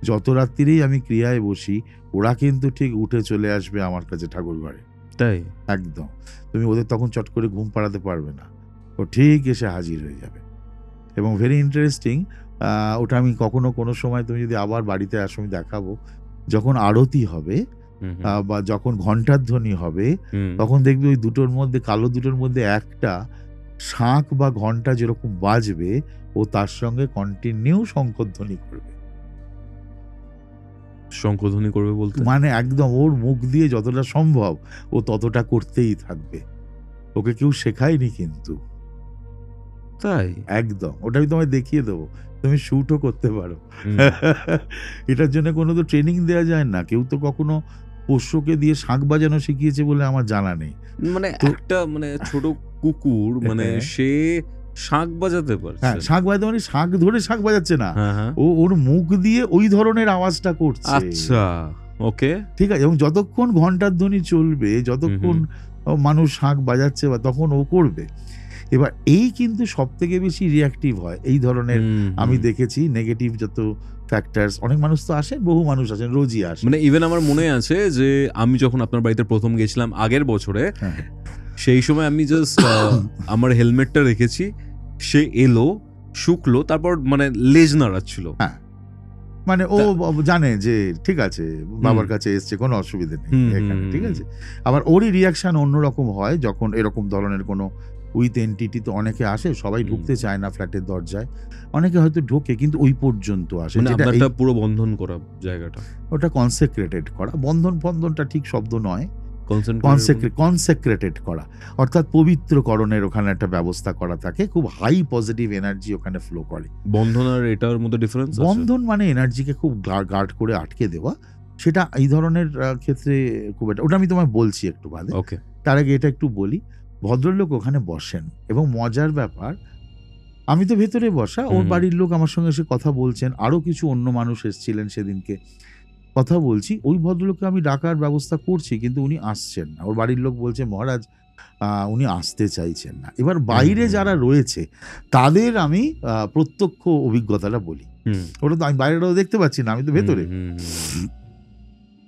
যত রাত্রিরেই আমি ক্রিয়ায় বসি, ওরা কিন্তু ঠিক উঠে চলে আসবে আমার কাছে ঠাকুর ঘরে। তাই? একদম। তুমি ওদের তখন চট করে ঘুম পাড়াতে পারবে না, ও ঠিক এসে হাজির হয়ে যাবে। এবং ভেরি ইন্টারেস্টিং, ওটা আমি কখনো কোনো সময় তুমি যদি আবার বাড়িতে আসো আমি দেখাবো, যখন আরতি হবে বা যখন ঘণ্টার ধ্বনি হবে, তখন দেখবি ওই দুটোর মধ্যে, কালো দুটোর মধ্যে একটা শাঁখ বা ঘণ্টা যেরকম বাজবে, ও তার সঙ্গে কন্টিনিউ শঙ্খধ্বনি করবে। শঙ্খধ্বনি করবে বলতে মানে একদম ওর মুখ দিয়ে যতটা সম্ভব ও ততটা করতেই থাকবে, ওকে কেউ শেখায়নি কিন্তু। তাই? একদম, ওটা আমি তোমায় দেখিয়ে দেবো, তুমি শুটও করতে পারো। এটার জন্য কোনো তো ট্রেনিং দেওয়া যায় না, কেউ তো কখনো পোষ্যকে দিয়ে শাঁখ বাজানো শিখিয়েছে বলে আমার জানা নেই। মানে একটা মানে ছোট কুকুর, মানে সে শাঁখ বাজাতে পারছে? হ্যাঁ, শাঁখ বাজাতে, মানে শাঁখ ধরে শাঁখ বাজাচ্ছে না, ও ওর মুখ দিয়ে ওই ধরনের আওয়াজটা করছে। আচ্ছা, ওকে, ঠিক আছে। এবং যতক্ষণ ঘন্টার ধ্বনি চলবে, যতক্ষণ মানুষ শাঁখ বাজাচ্ছে, বা তখন ও করবে। এবার এই কিন্তু সব থেকে বেশি রিয়াক্টিভ হয় এই ধরনের, আমি দেখেছি নেগেটিভ যত ফ্যাক্টরস। অনেক মানুষ তো আসেন, বহু মানুষ আসেন, রোজই আসে। মানে ইভেন আমার মনে আছে যে আমি যখন আপনার বাড়িতে প্রথম গেছিলাম আগের বছরে, সেই সময় আমি জাস্ট আমার হেলমেটটা রেখেছি, সে এলো, শুকলো, তারপর মানে লেজ নাড়াচ্ছিল। মানে ও জানে যে ঠিক আছে বাবার কাছে এসছে, কোনো অসুবিধা নেই এখানে, ঠিক আছে। আবার ওরই রিয়াকশন অন্যরকম হয় যখন এরকম ধরনের কোনো উইথ এন্টিটি, তো অনেকে আসে, সবাই ঢুকতে চায় না ফ্ল্যাটের দরজায়, অনেকে হয়তো ঢোকে কিন্তু ওই পর্যন্ত আসে, মানে যেটা আপনারটা পুরো বন্ধন করা জায়গাটা, ওটা কনসেক্রেটেড করা। বন্ধনটা ঠিক শব্দ নয়, কনসেন্ট্রেট কনসেক্রেটেড করা, অর্থাৎ পবিত্রকরণের ওখানে একটা ব্যবস্থা করা থাকে, খুব হাই পজিটিভ এনার্জি ওখানে ফ্লো করে। বন্ধন আর এটার মধ্যে ডিফারেন্স আছে? বন্ধন মানে এনার্জিকে খুব গার্ড করে আটকে দেওয়া, সেটা এই ধরনের ক্ষেত্রে খুব একটা, ওটা আমি তোমায় বলছি একটু বাদে। ওকে। তার আগে এটা একটু বলি, ভদ্রলোক ওখানে বসেন এবং মজার ব্যাপার, আমি তো ভেতরে বসা, ওর বাড়ির লোক আমার সঙ্গে এসে কথা বলছেন, আরো কিছু অন্য মানুষ এসেছিলেন সেদিনকে, কথা বলছি, ওই ভদ্রলোককে আমি ডাকার ব্যবস্থা করছি কিন্তু উনি আসছেন না। ওর বাড়ির লোক বলছে মহারাজ উনি আসতে চাইছেন না। এবার বাইরে যারা রয়েছে তাদের আমি প্রত্যক্ষ অভিজ্ঞতাটা বলি, ওটা তো আমি বাইরেটাও দেখতে পাচ্ছি না, আমি তো ভেতরে।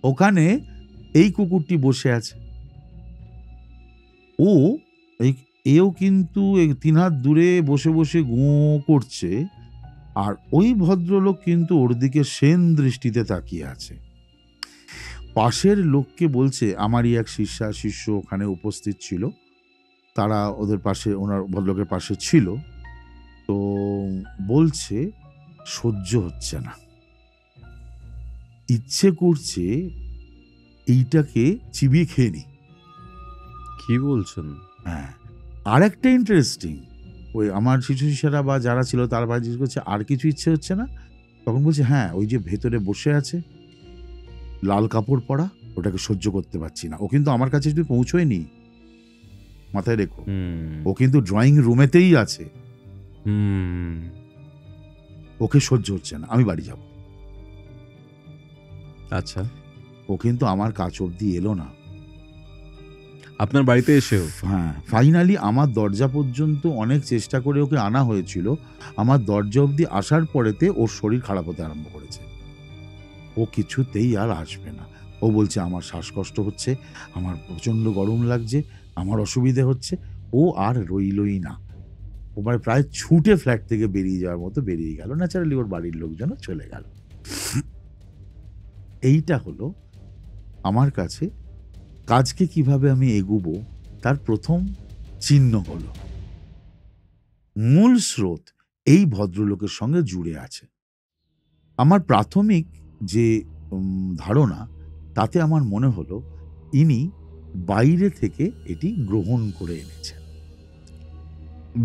ওখানে এই কুকুরটি বসে আছে, ও এও কিন্তু 3 হাত দূরে বসে বসে গুঁ করছে, আর ওই ভদ্রলোক কিন্তু ওর দিকে সেন দৃষ্টিতে তাকিয়ে আছে। পাশের লোককে বলছে, আমারই এক শিষ্য ওখানে উপস্থিত ছিল, তারা ওদের পাশে, ওনার ভদ্রলোকের পাশে ছিল, তো বলছে সহ্য হচ্ছে না, ইচ্ছে করছে এইটাকে চিবিয়ে খেয়ে নি। কি বলছেন? হ্যাঁ, আর একটা ইন্টারেস্টিং, ওই আমার শিশুরা বা যারা ছিল তার ভাই জিজ্ঞেস করছে আর কিছু ইচ্ছে হচ্ছে না, তখন বলছে হ্যাঁ, ওই যে ভেতরে বসে আছে লাল কাপড় পরা, ওটাকে সহ্য করতে পারছি না। ও কিন্তু আমার কাছে যদি পৌঁছয়নি, মাথায় রেখো, ও কিন্তু ড্রয়িং রুমেতেই আছে, ওকে সহ্য হচ্ছে না, আমি বাড়ি যাব। আচ্ছা, ও কিন্তু আমার কাছ অব্দি এলো না, আপনার বাড়িতে এসেও? হ্যাঁ, ফাইনালি আমার দরজা পর্যন্ত অনেক চেষ্টা করে ওকে আনা হয়েছিল, আমার দরজা অব্দি আসার পরেতে ওর শরীর খারাপ হতে আরম্ভ করেছে, ও কিছুতেই আর আসবে না। ও বলছে আমার শ্বাসকষ্ট হচ্ছে, আমার প্রচন্ড গরম লাগছে, আমার অসুবিধে হচ্ছে। ও আর রইলই না, ও প্রায় ছুটে ফ্ল্যাট থেকে বেরিয়ে যাওয়ার মতো বেরিয়ে গেল। ন্যাচারালি ওর বাড়ির লোকজনও চলে গেল। এইটা হলো আমার কাছে কাজকে কিভাবে আমি এগুবো তার প্রথম চিহ্ন হলো মূল স্রোত এই ভদ্রলোকের সঙ্গে জুড়ে আছে। আমার প্রাথমিক যে ধারণা, তাতে আমার মনে হলো ইনি বাইরে থেকে এটি গ্রহণ করে এনেছেন,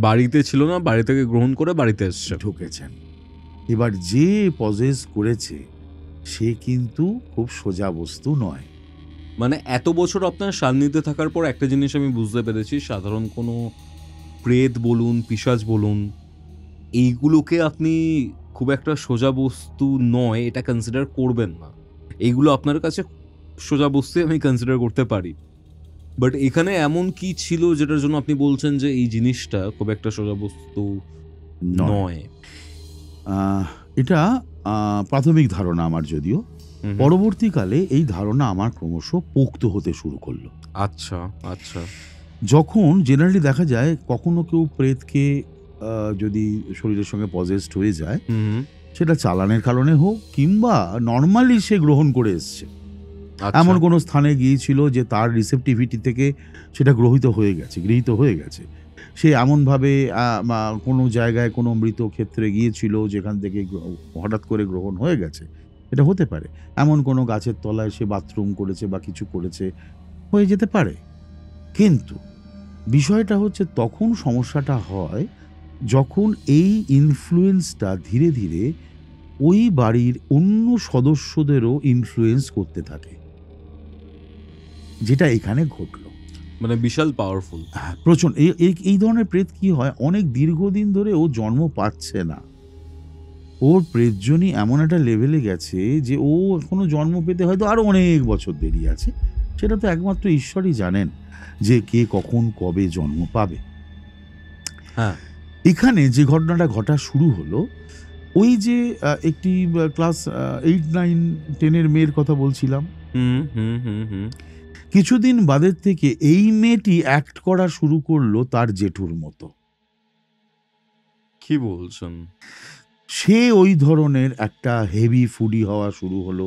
বাড়িতে ছিল না, বাড়ি থেকে গ্রহণ করে বাড়িতে এসছে, ঢুকেছেন। এবার যে পজেস করেছে সে কিন্তু খুব সোজা বস্তু নয়। মানে এত বছর আপনার সান্নিধ্যে থাকার পর একটা জিনিস আমি বুঝতে পেরেছি, সাধারণ কোনো প্রেত বলুন, পিশাচ বলুন, এইগুলোকে আপনি খুব একটা সোজা বস্তু নয় এটা কনসিডার করবেন না। এইগুলো আপনার কাছে সোজা বস্তু আমি কনসিডার করতে পারি, বাট এখানে এমন কি ছিল যেটার জন্য আপনি বলছেন যে এই জিনিসটা খুব একটা সোজা বস্তু নয়? এটা প্রাথমিক ধারণা আমার, যদিও পরবর্তীকালে এই ধারণা আমার ক্রমশ পোক্ত হতে শুরু করলো। আচ্ছা আচ্ছা। যখন জেনারেলি দেখা যায় কখনো কেউ প্রেতকে যদি শরীরের সঙ্গে পজেসড হয়ে যায়, সেটা চালানের কারণে হোক কিংবা নর্মালি সে গ্রহণ করে এসছে, এমন কোনো স্থানে গিয়েছিল যে তার রিসেপটিভিটি থেকে সেটা গৃহীত হয়ে গেছে, সে এমনভাবে কোনো জায়গায় কোনো মৃত ক্ষেত্রে গিয়েছিল যেখান থেকে হঠাৎ করে গ্রহণ হয়ে গেছে, এটা হতে পারে। এমন কোনো গাছের তলায় সে বাথরুম করেছে বা কিছু করেছে, হয়ে যেতে পারে। কিন্তু বিষয়টা হচ্ছে তখন সমস্যাটা হয় যখন এই ইনফ্লুয়েন্সটা ধীরে ধীরে ওই বাড়ির অন্য সদস্যদেরও ইনফ্লুয়েন্স করতে থাকে, যেটা এখানে ঘটলো। মানে বিশাল পাওয়ারফুল, প্রচন্ড। এই ধরনের প্রেত কি হয়, অনেক দীর্ঘদিন ধরে ও জন্ম পাচ্ছে না, ওর প্রেতজনী এমন একটা লেভেলে গেছে যে ও এখনো জন্ম পেতে হয়তো আরো অনেক বছর দেরি আছে। সেটা তো একমাত্র ঈশ্বরই জানেন যে কে কখন কবে জন্ম পাবে। হ্যাঁ, এখানে যে ঘটনাটা ঘটা শুরু হলো, ওই যে একটি ক্লাস 8, 9, 10 মেয়ের কথা বলছিলাম, কিছুদিন বাদের থেকে এই মেয়েটি অ্যাক্ট করা শুরু করলো তার জেঠুর মতো। কি বলছেন? সে ওই ধরনের একটা হেভি ফুডি হওয়া শুরু হলো,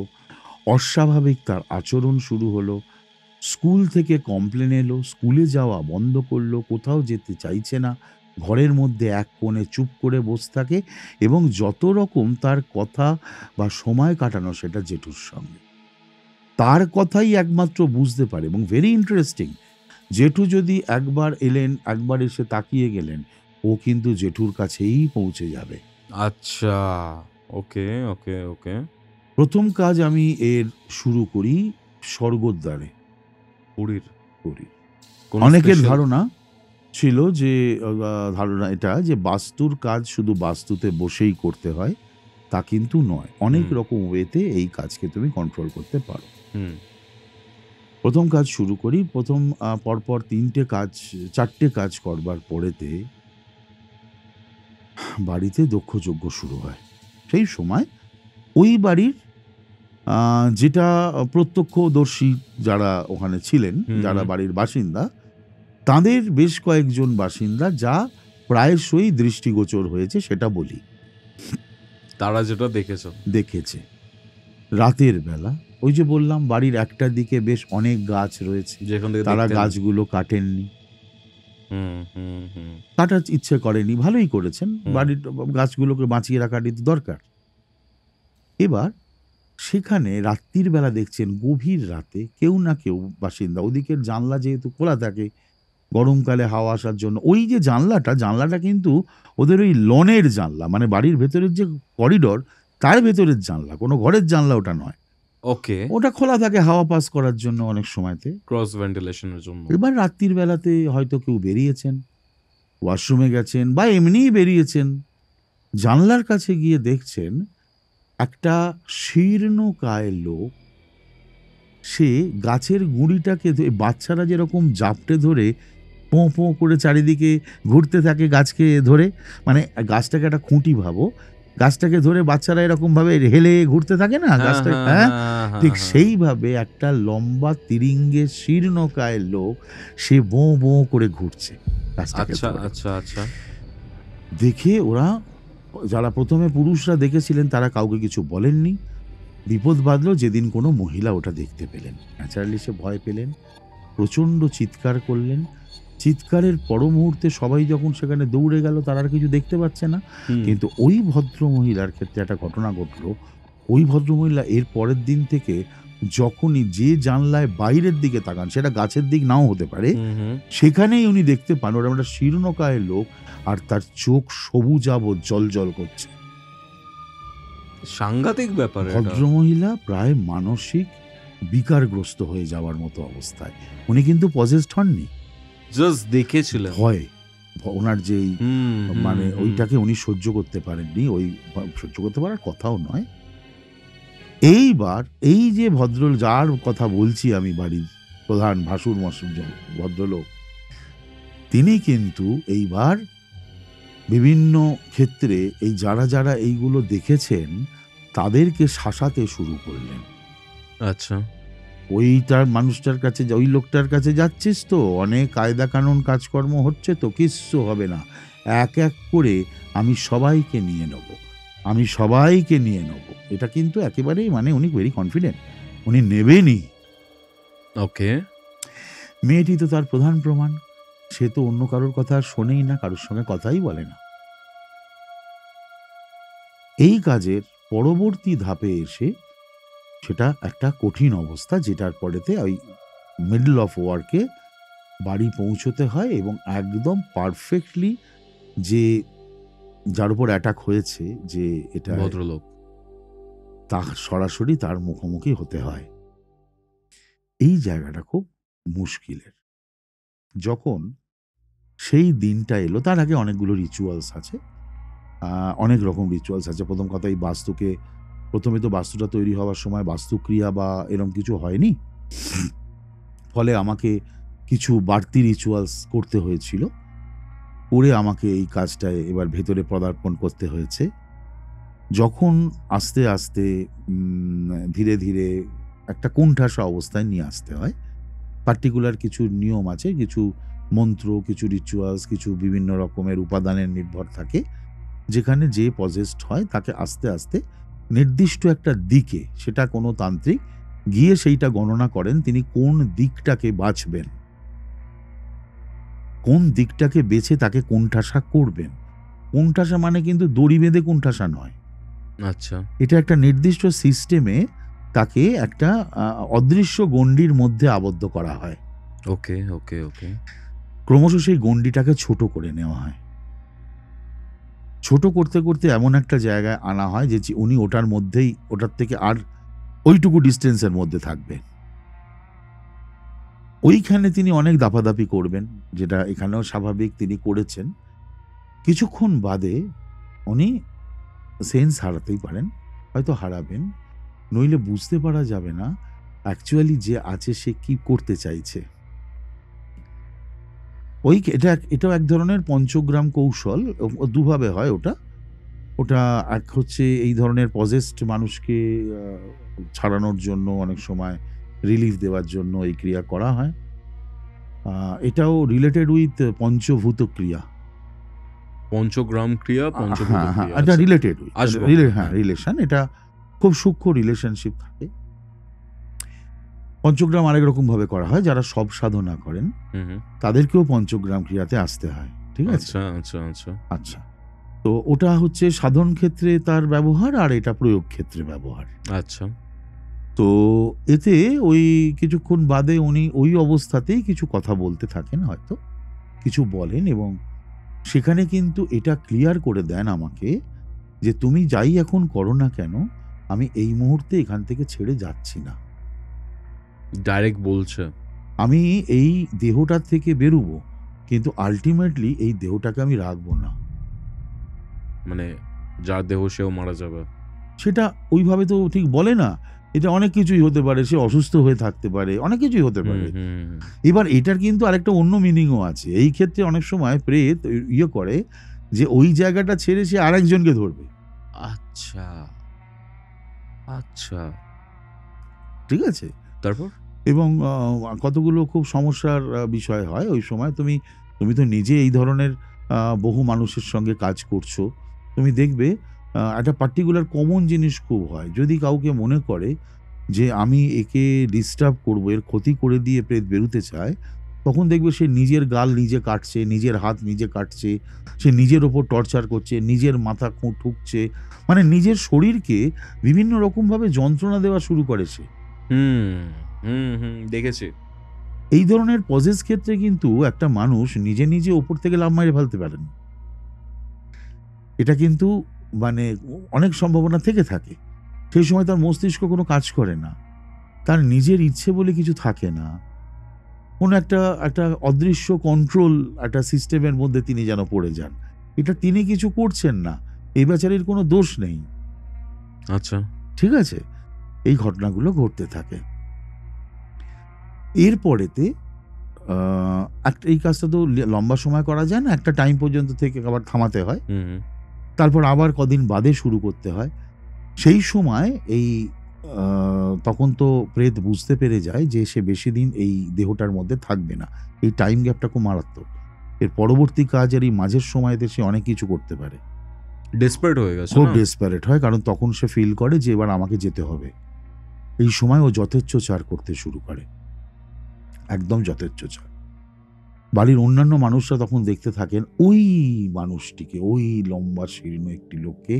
অস্বাভাবিক তার আচরণ শুরু হলো, স্কুল থেকে কমপ্লেন এলো, স্কুলে যাওয়া বন্ধ করলো, কোথাও যেতে চাইছে না, ঘরের মধ্যে এক কোণে চুপ করে বসে থাকে এবং যত রকম তার কথা বা সময় কাটানো সেটা জেঠুর সঙ্গে। তার কথাই একমাত্র বুঝতে পারে এবং ভেরি ইন্টারেস্টিং, জেঠু যদি একবার এলেন, একবার এসে তাকিয়ে গেলেন, ও কিন্তু জেঠুর কাছেই পৌঁছে যাবে। আচ্ছা, ওকে, ওকে, ওকে। প্রথম কাজ আমি এর শুরু করি স্বর্গদ্বারে পুরীর করি। কোন অনেকের special? ধারণা ছিল যে ধারণা এটা যে বাস্তুর কাজ শুধু বাস্তুতে বসেই করতে হয়, তা কিন্তু নয়। অনেক হুম। রকম ওয়েতে এই কাজকে তুমি কন্ট্রোল করতে পারো। হুম। প্রথম কাজ শুরু করি। প্রথম পরপর 4টে কাজ করবার পরেতে বাড়িতে দক্ষযজ্ঞ শুরু হয়। সেই সময় ওই বাড়ির যেটা প্রত্যক্ষদর্শী যারা ওখানে ছিলেন, হুম, যারা হুম। বাড়ির বাসিন্দা, তাদের বেশ কয়েকজন বাসিন্দা যা প্রায়শই দৃষ্টিগোচর হয়েছে সেটা বলি। তারা যেটা দেখেছে রাতের বেলা, ওই যে বললাম বাড়ির একটা দিকে বেশ অনেক গাছ রয়েছে, যেখান থেকে তারা দেখতেন। গাছগুলো কাটেননি, হুম, হুম, হুম। কাটার ইচ্ছে করেনি, ভালোই করেছেন, হুম। বাড়ির গাছগুলোকে বাঁচিয়ে রাখাটি তো দরকার। এবার সেখানে রাত্রির বেলা দেখছেন গভীর রাতে কেউ না কেউ বাসিন্দা, ওদিকের জানলা যেহেতু খোলা থাকে গরমকালে হাওয়া আসার জন্য, ওই যে জানলাটা কিন্তু ওদের ওই লনের জানলা, মানে বাড়ির ভেতরের যে করিডর তার ভেতরের জানলা, কোনো ঘরের জানলা ওটা নয়, ওকে, ওটা খোলা থাকে হাওয়া পাস করার জন্য অনেক সময়তে। ক্রস ভেন্টিলেশনের জন্য। এবার রাত্রির বেলাতে হয়তো কেউ বেরিয়েছেন, ওয়াশরুমে গেছেন বা এমনিই বেরিয়েছেন, জানলার কাছে গিয়ে দেখছেন একটা শীর্ণকায় লোক, সে গাছের গুঁড়িটাকে বাচ্চারা যেরকম জাপটে ধরে পোঁ পোঁ করে চারিদিকে ঘুরতে থাকে গাছকে ধরে, মানে গাছটাকে একটা খুঁটি ভাবো, গাছটাকে ধরে বাচ্চারা এরকম ভাবে হেলে ঘুরতে থাকে না হ্যাঁ, গাছটা, হ্যাঁ, হ্যাঁ, হ্যাঁ, ঠিক হ্যাঁ। সেইভাবে একটা লম্বা তিরিঙ্গে শীর্ণকায় লোক সে বোঁ বোঁ করে ঘুরছে গাছটাকে আচ্ছা, ধরে। আচ্ছা, আচ্ছা। দেখে ওরা, যারা প্রথমে পুরুষরা দেখেছিলেন তারা কাউকে কিছু বলেননি। বিপদ বাঁধলো যেদিন কোনো মহিলা ওটা দেখতে পেলেন, ন্যাচারালি সে ভয় পেলেন, প্রচণ্ড চিৎকার করলেন। চিৎকারের পর মুহূর্তে সবাই যখন সেখানে দৌড়ে গেল, তারা আর কিছু দেখতে পাচ্ছে না। হুম। কিন্তু ওই ভদ্র মহিলার ক্ষেত্রে একটা ঘটনা ঘটলো। ওই ভদ্রমহিলা এর পরের দিন থেকে যখনই যে জানলায় বাইরের দিকে তাকান, সেটা গাছের দিক নাও হতে পারে, হুম, হুম। সেখানেই উনি দেখতে পান ওরা একটা শীর্ণকায় লোক, আর তার চোখ সবুজাভ জ্বলজ্বল করছে। সাংঘাতিক ব্যাপার এটা। ভদ্রমহিলা প্রায় মানসিক বিকারগ্রস্ত হয়ে যাওয়ার মতো অবস্থায়। উনি কিন্তু পজেসড হননি, জাস্ট দেখেছিলেন। ভয়, ওনার যেই হুম, হুম, মানে হুম। ওইটাকে উনি সহ্য করতে পারেননি, ওই সহ্য করতে পারার কথাও নয়। এইবার এই যে যার কথা বলছি আমি, বাড়ির প্রধান ভাসুর ভদ্রলোক, তিনি কিন্তু এইবার বিভিন্ন ক্ষেত্রে এই যারা এইগুলো দেখেছেন তাদেরকে শাসাতে শুরু করলেন। আচ্ছা। মানুষটার কাছে, ওই লোকটার কাছে যাচ্ছিস তো, অনেক কায়দা কানুন কাজকর্ম হচ্ছে তো, কিচ্ছু হবে না, এক এক করে আমি সবাইকে নিয়ে নেব। এটা কিন্তু একেবারেই, মানে উনি ভেরি কনফিডেন্ট, উনি নেবেনই। ওকে। মেয়েটি তো তার প্রধান প্রমাণ, সে তো অন্য কারোর কথা আর শোনেই না, কারোর সঙ্গে কথাই বলে না। এই কাজের পরবর্তী ধাপে এসে সেটা একটা কঠিন অবস্থা, যেটার পরেতে ওই মিডল অফ ওয়ার্কে বাড়ি পৌঁছতে হয় এবং একদম পারফেক্টলি যে যার উপর অ্যাটাক হয়েছে, যে এটা ভদ্রলোক। তা সরাসরি তার মুখোমুখি হতে হয়। এই জায়গাটা খুব মুশকিলের। যখন সেই দিনটা এলো, তার আগে অনেকগুলো রিচুয়ালস আছে, অনেক রকম রিচুয়ালস আছে। প্রথম কথা, এই প্রথমে তো বাস্তুটা তৈরি হওয়ার সময় বাস্তুক্রিয়া বা এরকম কিছু হয়নি, ফলে আমাকে কিছু বাড়তি রিচুয়ালস করতে হয়েছিল, করে আমাকে এই কাজটায় এবার ভেতরে পদার্পণ করতে হয়েছে। যখন আস্তে আস্তে ধীরে ধীরে একটা কোণঠাসা অবস্থায় নিয়ে আসতে হয়, পার্টিকুলার কিছু নিয়ম আছে, কিছু মন্ত্র, কিছু রিচুয়ালস, কিছু বিভিন্ন রকমের উপাদানের নির্ভর থাকে, যেখানে যে পজেসড হয় তাকে আস্তে আস্তে নির্দিষ্ট একটা দিকে, সেটা কোনো তান্ত্রিক গিয়ে সেইটা গণনা করেন তিনি কোন দিকটাকে বাছবেন, কোন দিকটাকে বেছে তাকে কোণঠাসা করবেন। কোণঠাসা মানে কিন্তু দড়ি বেঁধে কোণঠাসা নয়, আচ্ছা, এটা একটা নির্দিষ্ট সিস্টেমে তাকে একটা অদৃশ্য গণ্ডির মধ্যে আবদ্ধ করা হয়। ওকে, ওকে, ওকে। ক্রমশ সেই গণ্ডিটাকে ছোট করে নেওয়া হয়, ছোট করতে করতে এমন একটা জায়গায় আনা হয় যে উনি ওটার মধ্যেই, ওটার থেকে আর ওইটুকু ডিস্টেন্সের মধ্যে থাকবেন। ওইখানে তিনি অনেক দাপাদাপি করবেন, যেটা এখানেও স্বাভাবিক, তিনি করেছেন। কিছুক্ষণ বাদে উনি সেন্স হারাতেই পারেন, হয়তো হারাবেন, নইলে বুঝতে পারা যাবে না অ্যাকচুয়ালি যে আছে সে কি করতে চাইছে। এটাও এক ধরনের পঞ্চগ্রাম কৌশল, দুভাবে হয় ওটা। ওটা এক হচ্ছে এই ধরনের পজেসড মানুষকে ছাড়ানোর জন্য, অনেক সময় রিলিফ দেওয়ার জন্য এই ক্রিয়া করা হয়। এটাও রিলেটেড উইথ পঞ্চভূত ক্রিয়া। পঞ্চগ্রাম ক্রিয়া, পঞ্চভূত হ্যাঁ, ক্রিয়া। এটা রিলেটেড উইথ, আসবো। হ্যাঁ, রিলেশন, এটা খুব সূক্ষ্ম রিলেশনশিপ থাকে। পঞ্চগ্রাম আরেক রকম ভাবে করা হয়, যারা সব সাধনা করেন তাদেরকেও পঞ্চগ্রাম ক্রিয়াতে আসতে হয়, ঠিক আছে? আচ্ছা, আচ্ছা, আচ্ছা। আচ্ছা, তো ওটা হচ্ছে সাধন ক্ষেত্রে তার ব্যবহার, আর এটা প্রয়োগ ক্ষেত্রে ব্যবহার। আচ্ছা, তো এতে ওই কিছুক্ষণ বাদে উনি ওই অবস্থাতেই কিছু কথা বলতে থাকেন, হয়তো কিছু বলেন, এবং সেখানে কিন্তু এটা ক্লিয়ার করে দেন আমাকে যে তুমি যাই এখন করো না কেন, আমি এই মুহূর্তে এখান থেকে ছেড়ে যাচ্ছি না, ডাইরেক্ট বলছে। আমি এই দেহটার থেকে বেরোবো, কিন্তু আলটিমেটলি এই দেহটাকে আমি রাখবো না। মানে যার দেহ সেও মারা যাবে। সেটা ওইভাবে তো ঠিক বলে না, এটা অনেক কিছুই হতে পারে, সে অসুস্থ হয়ে থাকতে পারে, অনেক কিছুই হতে পারে। এবার এটার কিন্তু আরেকটা অন্য মিনিংও আছে। এই ক্ষেত্রে অনেক সময় প্রেত করে যে ওই জায়গাটা ছেড়ে সে আরেকজনকে ধরবে। আচ্ছা, আচ্ছা, ঠিক আছে? তারপর? এবং কতগুলো খুব সমস্যার বিষয় হয় ওই সময়। তুমি তো নিজে এই ধরনের বহু মানুষের সঙ্গে কাজ করছো, তুমি দেখবে একটা পার্টিকুলার কমন জিনিস খুব হয়। যদি কাউকে মনে করে যে আমি একে ডিস্টার্ব করবো, এর ক্ষতি করে দিয়ে প্রেত বেরোতে চায়, তখন দেখবে সে নিজের গাল নিজে কাটছে, নিজের হাত নিজে কাটছে, সে নিজের ওপর টর্চার করছে, নিজের মাথা ঠুকছে, মানে নিজের শরীরকে বিভিন্ন রকমভাবে যন্ত্রণা দেওয়া শুরু করে সে। দেখেছি। এই ধরনের পজেস ক্ষেত্রে কিন্তু একটা মানুষ নিজে নিজে ওপর থেকে লাফ মারে ফেলতে পারেন, এটা কিন্তু মানে অনেক সম্ভাবনা থেকে থাকে। সেই সময় তার মস্তিষ্ক কোনো কাজ করে না, তার নিজের ইচ্ছে বলে কিছু থাকে না, কোনো একটা অদৃশ্য কন্ট্রোল একটা সিস্টেমের মধ্যে তিনি যেন পড়ে যান। এটা তিনি কিছু করছেন না, এই বেচারির কোনো দোষ নেই। আচ্ছা, ঠিক আছে? এই ঘটনাগুলো ঘটতে থাকে। এরপরেতে এই কাজটা তো লম্বা সময় করা যায় না, একটা টাইম পর্যন্ত থেকে আবার থামাতে হয়, তারপর আবার কদিন বাদে শুরু করতে হয়। সেই সময় এই তখন তো প্রেত বুঝতে পেরে যায় যে সে বেশি দিন এই দেহটার মধ্যে থাকবে না। এই টাইম গ্যাপটা খুব মারাত্মক। এর পরবর্তী কাজের এই মাঝের সময়তে সে অনেক কিছু করতে পারে। ডেসপারেট হয়ে গেছে, খুব ডেসপারেট হয়, কারণ তখন সে ফিল করে যে এবার আমাকে যেতে হবে। এই সময় ও যথেচ্ছাচার করতে শুরু করে, একদম যথেচ্ছাচার। বাড়ির অন্যান্য মানুষরা তখন দেখতে থাকেন ওই মানুষটিকে, ওই লম্বা শীর্ণ একটি লোককে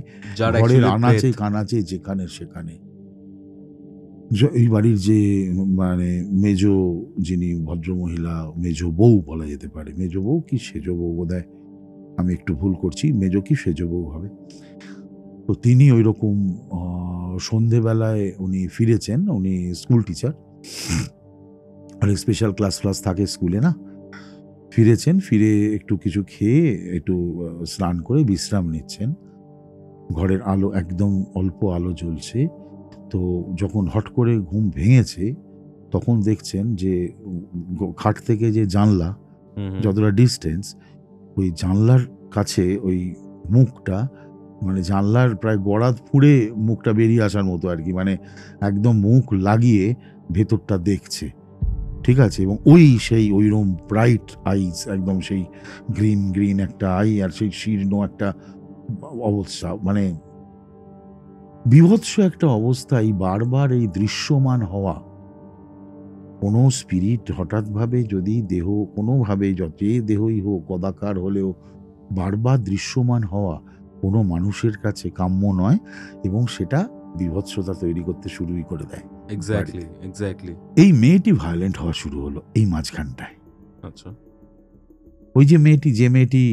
ঘরের আনাচে কানাচে যেখানে সেখানে। এই বাড়ির যে মানে মেজ, যিনি ভদ্রমহিলা, মেজ বউ বলা যেতে পারে, মেজ বউ কি সেজ বউ, বোধহয় আমি একটু ভুল করছি, মেজ কি সেজ বউ হবে। তো তিনি ওই রকম সন্ধেবেলায় উনি ফিরেছেন, উনি স্কুল টিচার, অনেক স্পেশাল ক্লাস থাকে স্কুলে না, ফিরেছেন, ফিরে একটু কিছু খেয়ে একটু স্নান করে বিশ্রাম নিচ্ছেন। ঘরের আলো একদম অল্প আলো জ্বলছে। তো যখন হট করে ঘুম ভেঙেছে, তখন দেখছেন যে খাট থেকে যে জানলা, যতটা ডিস্টেন্স, ওই জানলার কাছে ওই মুখটা, মানে জানলার প্রায় গড়া ফুঁড়ে মুখটা বেরিয়ে আসার মতো আর কি, মানে একদম মুখ লাগিয়ে ভেতরটা দেখছে, ঠিক আছে? এবং সেই ওইরকম ব্রাইট আইস, একদম সেই গ্রিন একটা আই, আর সেই শীর্ণ একটা অবস্থা, মানে বীভৎস একটা অবস্থা। এই বারবার এই দৃশ্যমান হওয়া, কোনো স্পিরিট হঠাৎভাবে যদি দেহ কোনোভাবে যতই দেহই হোক কদাকার হলেও বারবার দৃশ্যমান হওয়া কোনো মানুষের কাছে কাম্য নয়, এবং সেটা বীভৎসতা তৈরি করতে শুরুই করে দেয়। এক্স্যাক্টলি। এই মেয়েটি ভায়োলেন্ট হওয়া শুরু হলো এই মাঝখানটায়। আচ্ছা, ওই যে মেয়েটি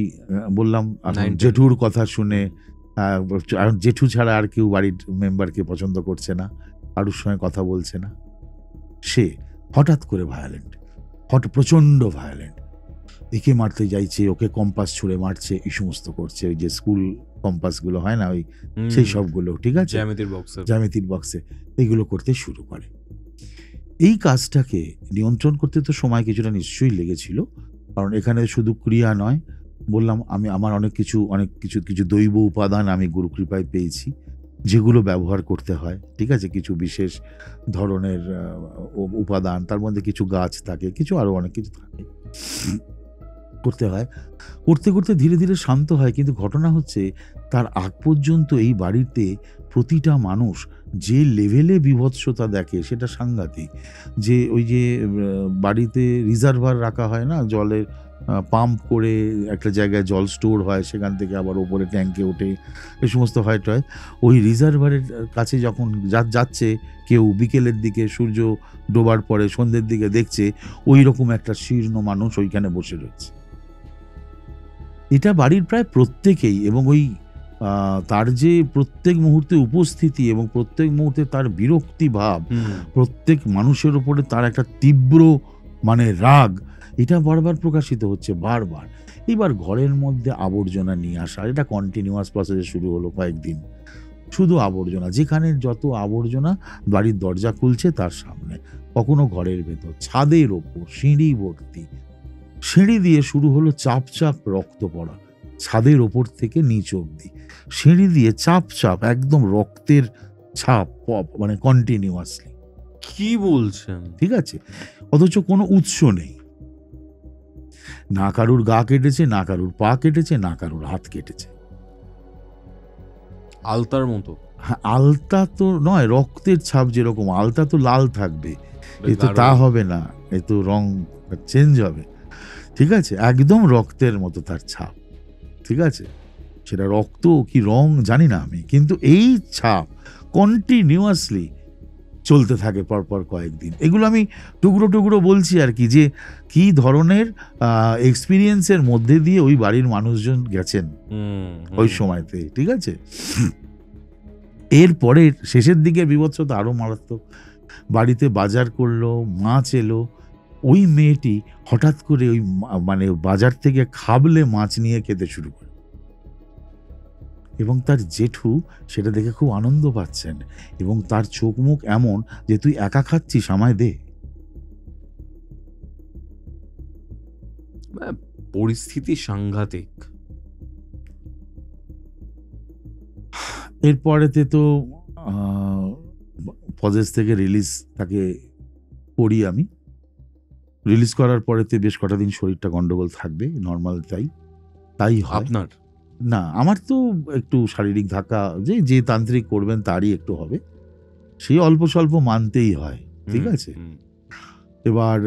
বললাম এখন 9-10 জেঠুর কথা শুনে, আর জেঠু ছাড়া আর কেউ বাড়ির মেম্বারকে পছন্দ করছে না, কারোর সঙ্গে কথা বলছে না, সে হঠাৎ করে ভায়োলেন্ট, প্রচন্ড ভায়োলেন্ট। একে মারতে যাইছে, ওকে কম্পাস ছুঁড়ে মারছে, এই সমস্ত করছে। ওই যে স্কুল কম্পাসগুলো হয় না, ওই সেই সবগুলো, ঠিক আছে, জ্যামিতির বক্সে এইগুলো করতে শুরু করে। এই কাজটাকে নিয়ন্ত্রণ করতে তো সময় কিছুটা নিশ্চয়ই লেগেছিল, কারণ এখানে শুধু ক্রিয়া নয়, বললাম আমি আমার অনেক কিছু দৈব উপাদান আমি গুরু কৃপায় পেয়েছি, যেগুলো ব্যবহার করতে হয়, ঠিক আছে, কিছু বিশেষ ধরনের উপাদান, তার মধ্যে কিছু গাছ থাকে, কিছু আরো অনেক কিছু থাকে, করতে হয়। করতে করতে ধীরে ধীরে শান্ত হয়। কিন্তু ঘটনা হচ্ছে, তার আগ পর্যন্ত এই বাড়িতে প্রতিটা মানুষ যে লেভেলে বিভৎসতা দেখে সেটা সাংঘাতিক। যে ওই যে বাড়িতে রিজার্ভার রাখা হয় না, জলের পাম্প করে একটা জায়গায় জল স্টোর হয়, সেখান থেকে আবার ওপরে ট্যাঙ্কে ওঠে, এই সমস্ত হয়। ওই রিজার্ভারের কাছে যখন যাচ্ছে কেউ বিকেলের দিকে, সূর্য ডোবার পরে সন্ধ্যের দিকে দেখছে, ওই রকম একটা শীর্ণ মানুষ ওইখানে বসে রয়েছে। এটা বাড়ির প্রায় প্রত্যেকেই, এবং ওই তার যে প্রত্যেক মুহূর্তে উপস্থিতি এবং প্রত্যেক মুহূর্তে তার বিরক্তি ভাব, প্রত্যেক মানুষের উপরে তার একটা তীব্র মানে রাগ, এটা বারবার প্রকাশিত হচ্ছে বারবার। এবার ঘরের মধ্যে আবর্জনা নিয়ে আসা, এটা কন্টিনিউয়াস প্রসেসে শুরু হলো কয়েকদিন। শুধু আবর্জনা, যেখানে যত আবর্জনা, বাড়ির দরজা খুলছে তার সামনে, কখনো ঘরের ভেতর, ছাদের ওপর, সিঁড়ি ভর্তি, সিঁড়ি দিয়ে শুরু হলো চাপ চাপ রক্ত পড়া, ছাদের ওপর থেকে নিচ অব্দি সিঁড়ি দিয়ে চাপ চাপ একদম রক্তের ছাপ, মানে কন্টিনিউয়াসলি। কি বলছেন? ঠিক আছে, অথচ কোনো উৎস নেই, না কারুর গা কেটেছে, না কারুর পা কেটেছে, না কারুর হাত কেটেছে। আলতার মতো? হ্যাঁ, আলতা তো নয়, রক্তের ছাপ যেরকম, আলতা তো লাল থাকবে, এ তো তা হবে না, এ তো রং চেঞ্জ হবে, ঠিক আছে, একদম রক্তের মতো তার ছাপ, ঠিক আছে, সেটা রক্ত কি রং জানি না আমি, কিন্তু এই ছাপ কন্টিনিউয়াসলি চলতে থাকে পরপর কয়েকদিন। এগুলো আমি টুকরো টুকরো বলছি আর কি, যে কি ধরনের এক্সপিরিয়েন্সের মধ্যে দিয়ে ওই বাড়ির মানুষজন গেছেন ওই সময়তে, ঠিক আছে। এরপরে শেষের দিকে বিভৎসতা আরো মারাত্মক। বাড়িতে বাজার করলো, মাছ এলো, ওই মেয়েটি হঠাৎ করে ওই মানে বাজার থেকে খাবলে মাছ নিয়ে খেতে শুরু করে, এবং তার জেঠু সেটা দেখে খুব আনন্দ পাচ্ছেন, এবং তার চোখ মুখ এমন যে তুই একা খাচ্ছিস, আমায় দে। পরিস্থিতি সাংঘাতিক। এরপরেতে তো ফজেস থেকে রিলিজ তাকে করি আমি। রিলিজ করার পরেতে বেশ কটা দিন শরীরটা গন্ডগোল থাকবে, নর্মাল, তাই হয়। আপনার না, আমার তো একটু শারীরিক ধাক্কা, যে তান্ত্রিক করবেন তারই একটু হবে, সেই অল্প স্বল্প মানতেই হয়, ঠিক আছে। এবার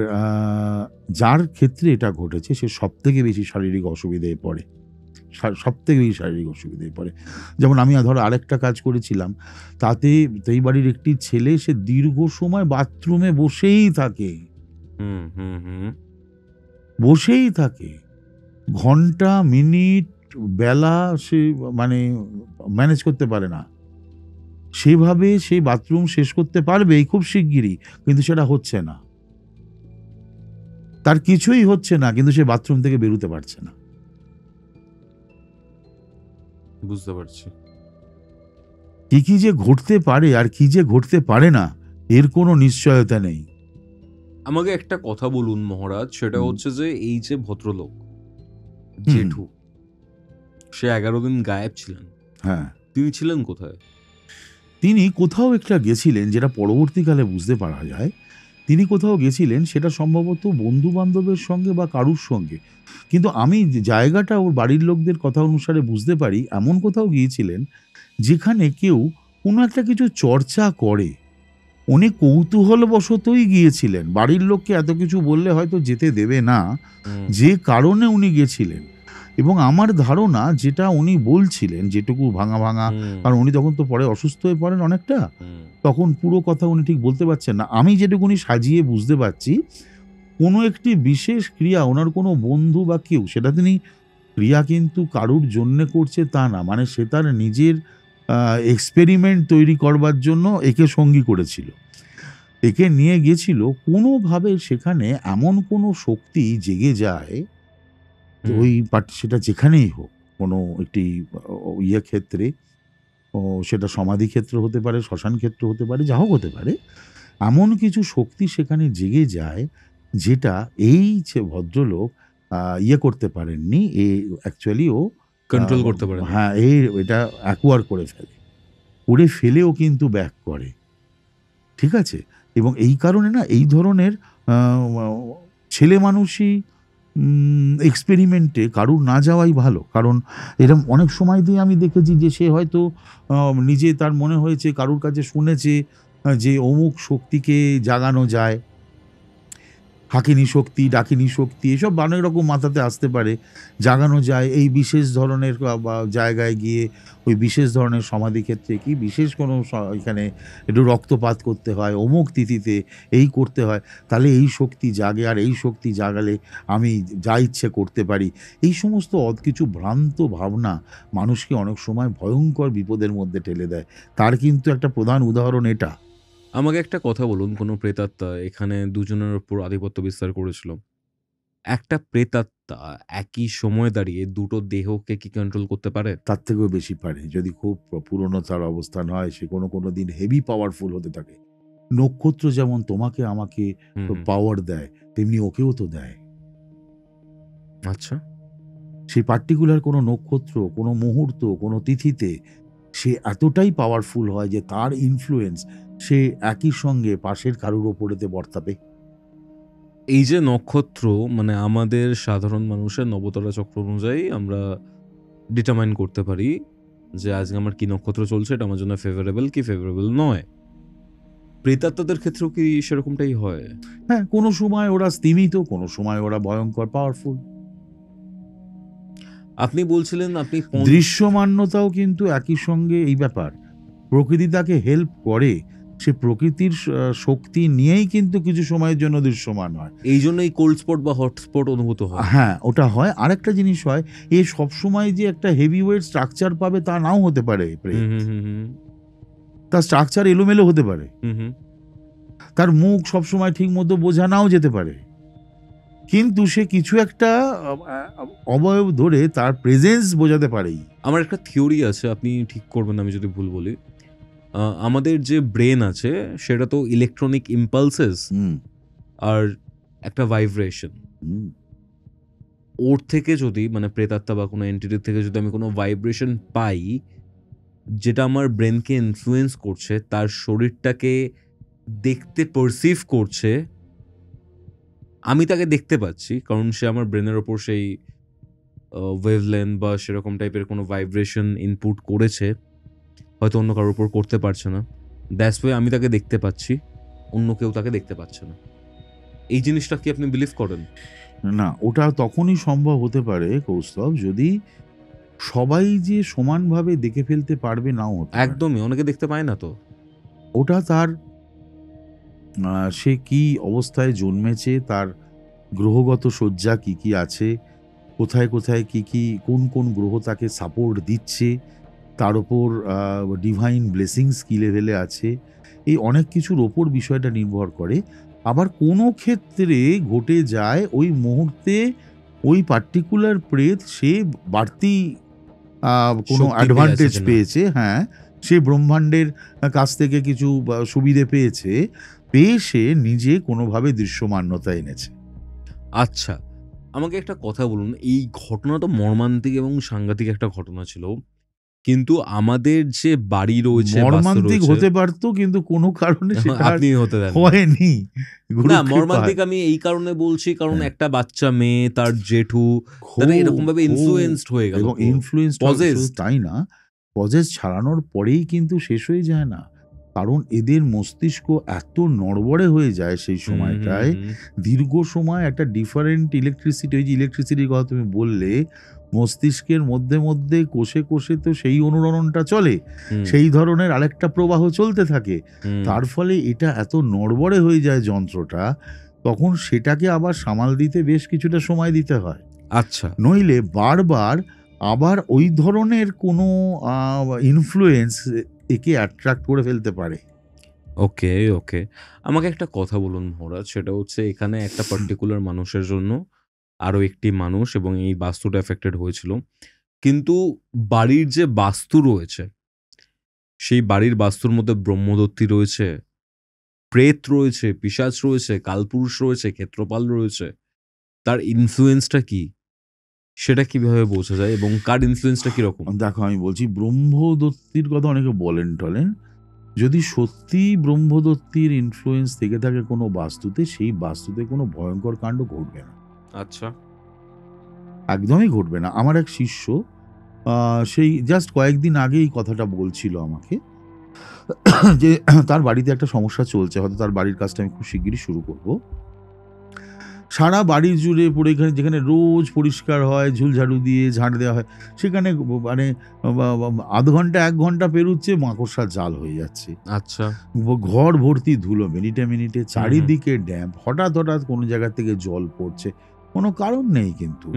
যার ক্ষেত্রে এটা ঘটেছে সে সব থেকে বেশি শারীরিক অসুবিধায় পড়ে, যেমন আমি ধরো আরেকটা কাজ করেছিলাম, তাতে এই বাড়ির একটি ছেলে, সে দীর্ঘ সময় বাথরুমে বসেই থাকে, ঘন্টা, মিনিট, বেলা, সে মানে ম্যানেজ করতে পারে না। সেভাবে সেই বাথরুম শেষ করতে পারবে খুব শিগগিরই, কিন্তু সেটা হচ্ছে না, তার কিছুই হচ্ছে না, কিন্তু সে বাথরুম থেকে বেরোতে পারছে না। বুঝতে পারছি কি যে ঘটতে পারে আর কি যে ঘটতে পারে না, এর কোনো নিশ্চয়তা নেই। আমাকে একটা কথা বলুন মহারাজ, সেটা হচ্ছে যে এই যে ভদ্রলোক জেঠু, সে 11 দিন গায়েব ছিলেন, হ্যাঁ, তিনি ছিলেন কোথায়? তিনি কোথাও একটা গেছিলেন, যেটা পরবর্তীকালে বুঝতে পারা যায় তিনি কোথাও গেছিলেন, সেটা সম্ভবত বন্ধু বান্ধবের সঙ্গে বা কারুর সঙ্গে, কিন্তু আমি যে জায়গাটা ওর বাড়ির লোকদের কথা অনুসারে বুঝতে পারি এমন কোথাও গিয়েছিলেন যেখানে কেউ কোনো একটা কিছু চর্চা করে। উনি কৌতূহলবশতই গিয়েছিলেন, বাড়ির লোককে এত কিছু বললে হয়তো যেতে দেবে না, যে কারণে উনি গেছিলেন। এবং আমার ধারণা যেটা উনি বলছিলেন, যেটুকু ভাঙা ভাঙা, কারণ উনি তখন তো পরে অসুস্থ হয়ে পড়েন অনেকটা, তখন পুরো কথা উনি ঠিক বলতে পারছেন না। আমি যেটুকুনি সাজিয়ে বুঝতে পারছি, কোনো একটি বিশেষ ক্রিয়া ওনার কোনো বন্ধু বা কেউ, সেটা তিনি ক্রিয়া কিন্তু কারুর জন্যে করছে তা না, মানে সে তার নিজের এক্সপেরিমেন্ট তৈরি করবার জন্য একে সঙ্গী করেছিল, একে নিয়ে গেছিল। কোনোভাবে সেখানে এমন কোনো শক্তি জেগে যায়, ওই সেটা যেখানেই হোক, কোনো একটি ইয়ে ক্ষেত্রে, সেটা সমাধি ক্ষেত্র হতে পারে, শ্মশান ক্ষেত্র হতে পারে, যা হোক হতে পারে, এমন কিছু শক্তি সেখানে জেগে যায় যেটা এই যে ভদ্রলোক ইয়ে করতে পারেননি, অ্যাকচুয়ালি ও কন্ট্রোল করতে পারে। হ্যাঁ, এটা অ্যাকোয়ার করে ফেলেও কিন্তু ব্যাক করে, ঠিক আছে? এবং এই কারণে না এই ধরনের ছেলে মানুষই এক্সপেরিমেন্টে কারুর না যাওয়াই ভালো। কারণ এরকম অনেক সময় দিয়ে আমি দেখেছি যে সে হয়তো নিজে তার মনে হয়েছে, কারুর কাছে শুনেছে যে অমুক শক্তিকে জাগানো যায়, হাকিনী শক্তি, ডাকিনী শক্তি, এসব অনেক রকম মাথাতে আসতে পারে, জাগানো যায় এই বিশেষ ধরনের জায়গায় গিয়ে, ওই বিশেষ ধরনের সমাধি ক্ষেত্রে কি বিশেষ কোনো এখানে একটু রক্তপাত করতে হয়, অমুক তিথিতে এই করতে হয়, তাহলে এই শক্তি জাগে, আর এই শক্তি জাগালে আমি যা ইচ্ছে করতে পারি। এই সমস্ত কিছু ভ্রান্ত ভাবনা মানুষকে অনেক সময় ভয়ঙ্কর বিপদের মধ্যে ঠেলে দেয়। তার কিন্তু একটা প্রধান উদাহরণ এটা। আমাকে একটা কথা বলুন, কোনো প্রেতাত্মা এখানে দুজনের উপর আধিপত্য বিস্তার করেছিল, একটা প্রেতাত্মা একই সময় দাঁড়িয়ে দুটো দেহকে কি কন্ট্রোল করতে পারে? তার থেকেও বেশি পারে, যদি খুব পুরনো তার অবস্থান হয়, সে কোনো দিন হেভি পাওয়ারফুল হতে থাকে। নক্ষত্র যেমন তোমাকে আমাকে পাওয়ার দেয়, তেমনি ওকেও তো দেয়। আচ্ছা, সেই পার্টিকুলার কোনো নক্ষত্র, কোনো মুহূর্ত, কোনো তিথিতে সে এতটাই পাওয়ারফুল হয় যে তার ইনফ্লুয়েন্স সে একই সঙ্গে পাশের কারুর ওপরেতে বর্তাবে। এই যে নক্ষত্র, মানে আমাদের সাধারণ মানুষের নবতারা চক্র অনুযায়ী আমরা ডিটারমাইন করতে পারি যে আজকে আমার কি নক্ষত্র চলছে, এটা আমার জন্য ফেভারেবল কি ফেভারেবল নয়। প্রেতাত্মাদের ক্ষেত্রেও কি সেরকমটাই হয়? হ্যাঁ, কোনো সময় ওরা স্তিমিত, কোনো সময় ওরা ভয়ঙ্কর পাওয়ারফুল। আপনি বলছিলেন আপনি দৃশ্যমান্যতাও কিন্তু একই সঙ্গে এই ব্যাপার। প্রকৃতি তাকে হেল্প করে, সে প্রকৃতির শক্তি নিয়েই কিন্তু কিছু সময়ের জন্য দৃশ্যমান হয়। এই জন্যই কোল্ড স্পট বা হটস্পট অনুভূত হয়। হ্যাঁ, ওটা হয়। আরেকটা জিনিস হয়, এ সবসময় যে একটা হেভি ওয়েট স্ট্রাকচার পাবে তা নাও হতে পারে। তার স্ট্রাকচার এলোমেলো হতে পারে, তার মুখ সবসময় ঠিক মতো বোঝা নাও যেতে পারে, কিন্তু সে কিছু একটা অবয়ব ধরে তার প্রেজেন্স বোঝাতে পারেই। আমার একটা থিওরি আছে, আপনি ঠিক করবেন আমি যদি ভুল বলি। আমাদের যে ব্রেন আছে সেটা তো ইলেকট্রনিক ইম্পালসেস আর একটা ভাইব্রেশন। ওর থেকে যদি, মানে প্রেতাত্মা বা কোনো এন্টিটির থেকে যদি আমি কোনো ভাইব্রেশন পাই যেটা আমার ব্রেনকে ইনফ্লুয়েন্স করছে, তার শরীরটাকে দেখতে পারসিভ করছে, আমি তাকে দেখতে পাচ্ছি কারণ সে আমার ব্রেনের ওপর সেই ওয়েভলেন্থ বা সেরকম টাইপের কোনো ভাইব্রেশন ইনপুট করেছে, হয়তো অন্য কারোর উপর করতে পারছে না, দ্যাটস ওয়ে আমি তাকে দেখতে পাচ্ছি, অন্য কেউ তাকে দেখতে পাচ্ছে না। এই জিনিসটা কি আপনি বিলিভ করেন? না, ওটা তখনই সম্ভব হতে পারে কৌস্তব, যদি সবাই যে সমানভাবে দেখে ফেলতে পারবে নাও হতে পারে। একদমই, অনেকে দেখতে পায় না তো। ওটা তার সে কি অবস্থায় জন্মেছে, তার গ্রহগত সজ্জা কি কি আছে, কোথায় কোথায় কি কি, কোন কোন গ্রহ তাকে সাপোর্ট দিচ্ছে, তার ওপর ডিভাইন ব্লেসিংস কি লেভেলে আছে, এই অনেক কিছুর ওপর বিষয়টা নির্ভর করে। আবার কোনো ক্ষেত্রে ঘটে যায় ওই মুহূর্তে ওই পার্টিকুলার প্রেত সে বাড়তি কোনো অ্যাডভান্টেজ পেয়েছে, হ্যাঁ, সে ব্রহ্মাণ্ডের কাছ থেকে কিছু সুবিধে পেয়েছে, পেয়ে সে নিজে কোনোভাবে দৃশ্যমান্যতা এনেছে। আচ্ছা, আমাকে একটা কথা বলুন, এই ঘটনা তো মর্মান্তিক এবং সাংঘাতিক একটা ঘটনা ছিল, কিন্তু আমাদের যে বাড়ি রয়েছে, বাস্তু মর্মান্তিক রয়েছে, হতে পারতো, কিন্তু কোনো কারণে সেটা আর আপনি হতে দেন না। হয়নি। না, গুরুকৃপায়। মর্মান্তিক আমি এই কারণে বলছি, কারণ হ্যাঁ। একটা বাচ্চা মেয়ে, তার জেঠু, তারা খুব, এরকম ভাবে খুব, ইনফ্লুয়েন্সড হয়ে গেল, এবং ইনফ্লুয়েন্সড Possessed। তাই না, পজেস ছাড়ানোর পরেই কিন্তু শেষ হয়ে যায় না, কারণ এদের মস্তিষ্ক এত নড়বড়ে হয়ে যায় সেই সময়টায়। দীর্ঘ সময় একটা ডিফারেন্ট ইলেকট্রিসিটি, ওই যে ইলেকট্রিসিটির কথা তুমি বললে, মস্তিষ্কের মধ্যে মধ্যে কোষে কোষে তো সেই অনুরণনটা চলে, সেই ধরনের আরেকটা প্রবাহ চলতে থাকে। তার ফলে এটা এত নড়বড়ে হয়ে যায় যন্ত্রটা, তখন সেটাকে আবার সামাল দিতে বেশ কিছুটা সময় দিতে হয়। আচ্ছা, নইলে বারবার আবার ওই ধরনের কোনো ইনফ্লুয়েন্স একে অ্যাট্রাক্ট করে ফেলতে পারে। ওকে, ওকে। আমাকে একটা কথা বলুন মহারাজ, সেটা হচ্ছে এখানে একটা পার্টিকুলার মানুষের জন্য আরো একটি মানুষ এবং এই বাস্তুটা এফেক্টেড হয়েছিল, কিন্তু বাড়ির যে বাস্তু রয়েছে, সেই বাড়ির বাস্তুর মধ্যে ব্রহ্মদত্তী রয়েছে, প্রেত রয়েছে, পিশাচ রয়েছে, কালপুরুষ রয়েছে, ক্ষেত্রপাল রয়েছে। তার ইনফ্লুয়েন্সটা কি, সেটা কিভাবে বোঝা যায় এবং কার ইনফ্লুয়েন্সটা কিরকম? দেখো, আমি বলছি ব্রহ্মদত্তির কথা অনেকে বলেন টলেন, যদি সত্যি ব্রহ্মদত্তির ইনফ্লুয়েন্স থেকে থাকে কোনো বাস্তুতে, সেই বাস্তুতে কোনো ভয়ঙ্কর কাণ্ড ঘটবে না, আচ্ছা, একদমই ঘটবে না। আমার এক শিষ্য সেই জাস্ট কয়েকদিন আগে এই কথাটা বলছিল আমাকে, যে তার বাড়িতে একটা সমস্যা চলছে, হয়তো তার বাড়ির কাজটা আমি খুব শিগগিরই শুরু করব। সারা বাড়ি জুড়ে পুরো এখানে যেখানে রোজ পরিষ্কার হয়, ঝুলঝাড়ু দিয়ে ঝাঁট দেওয়া হয়, সেখানে মানে আধ ঘন্টা 1 ঘন্টা পেরুচ্ছে, মাকড়সার জাল হয়ে যাচ্ছে। আচ্ছা, ঘর ভর্তি ধুলো, মিনিটে মিনিটে, চারিদিকে ড্যাম্প, হঠাৎ হঠাৎ কোনো জায়গা থেকে জল পড়ছে, কোনো কারণ নেই কিন্তু।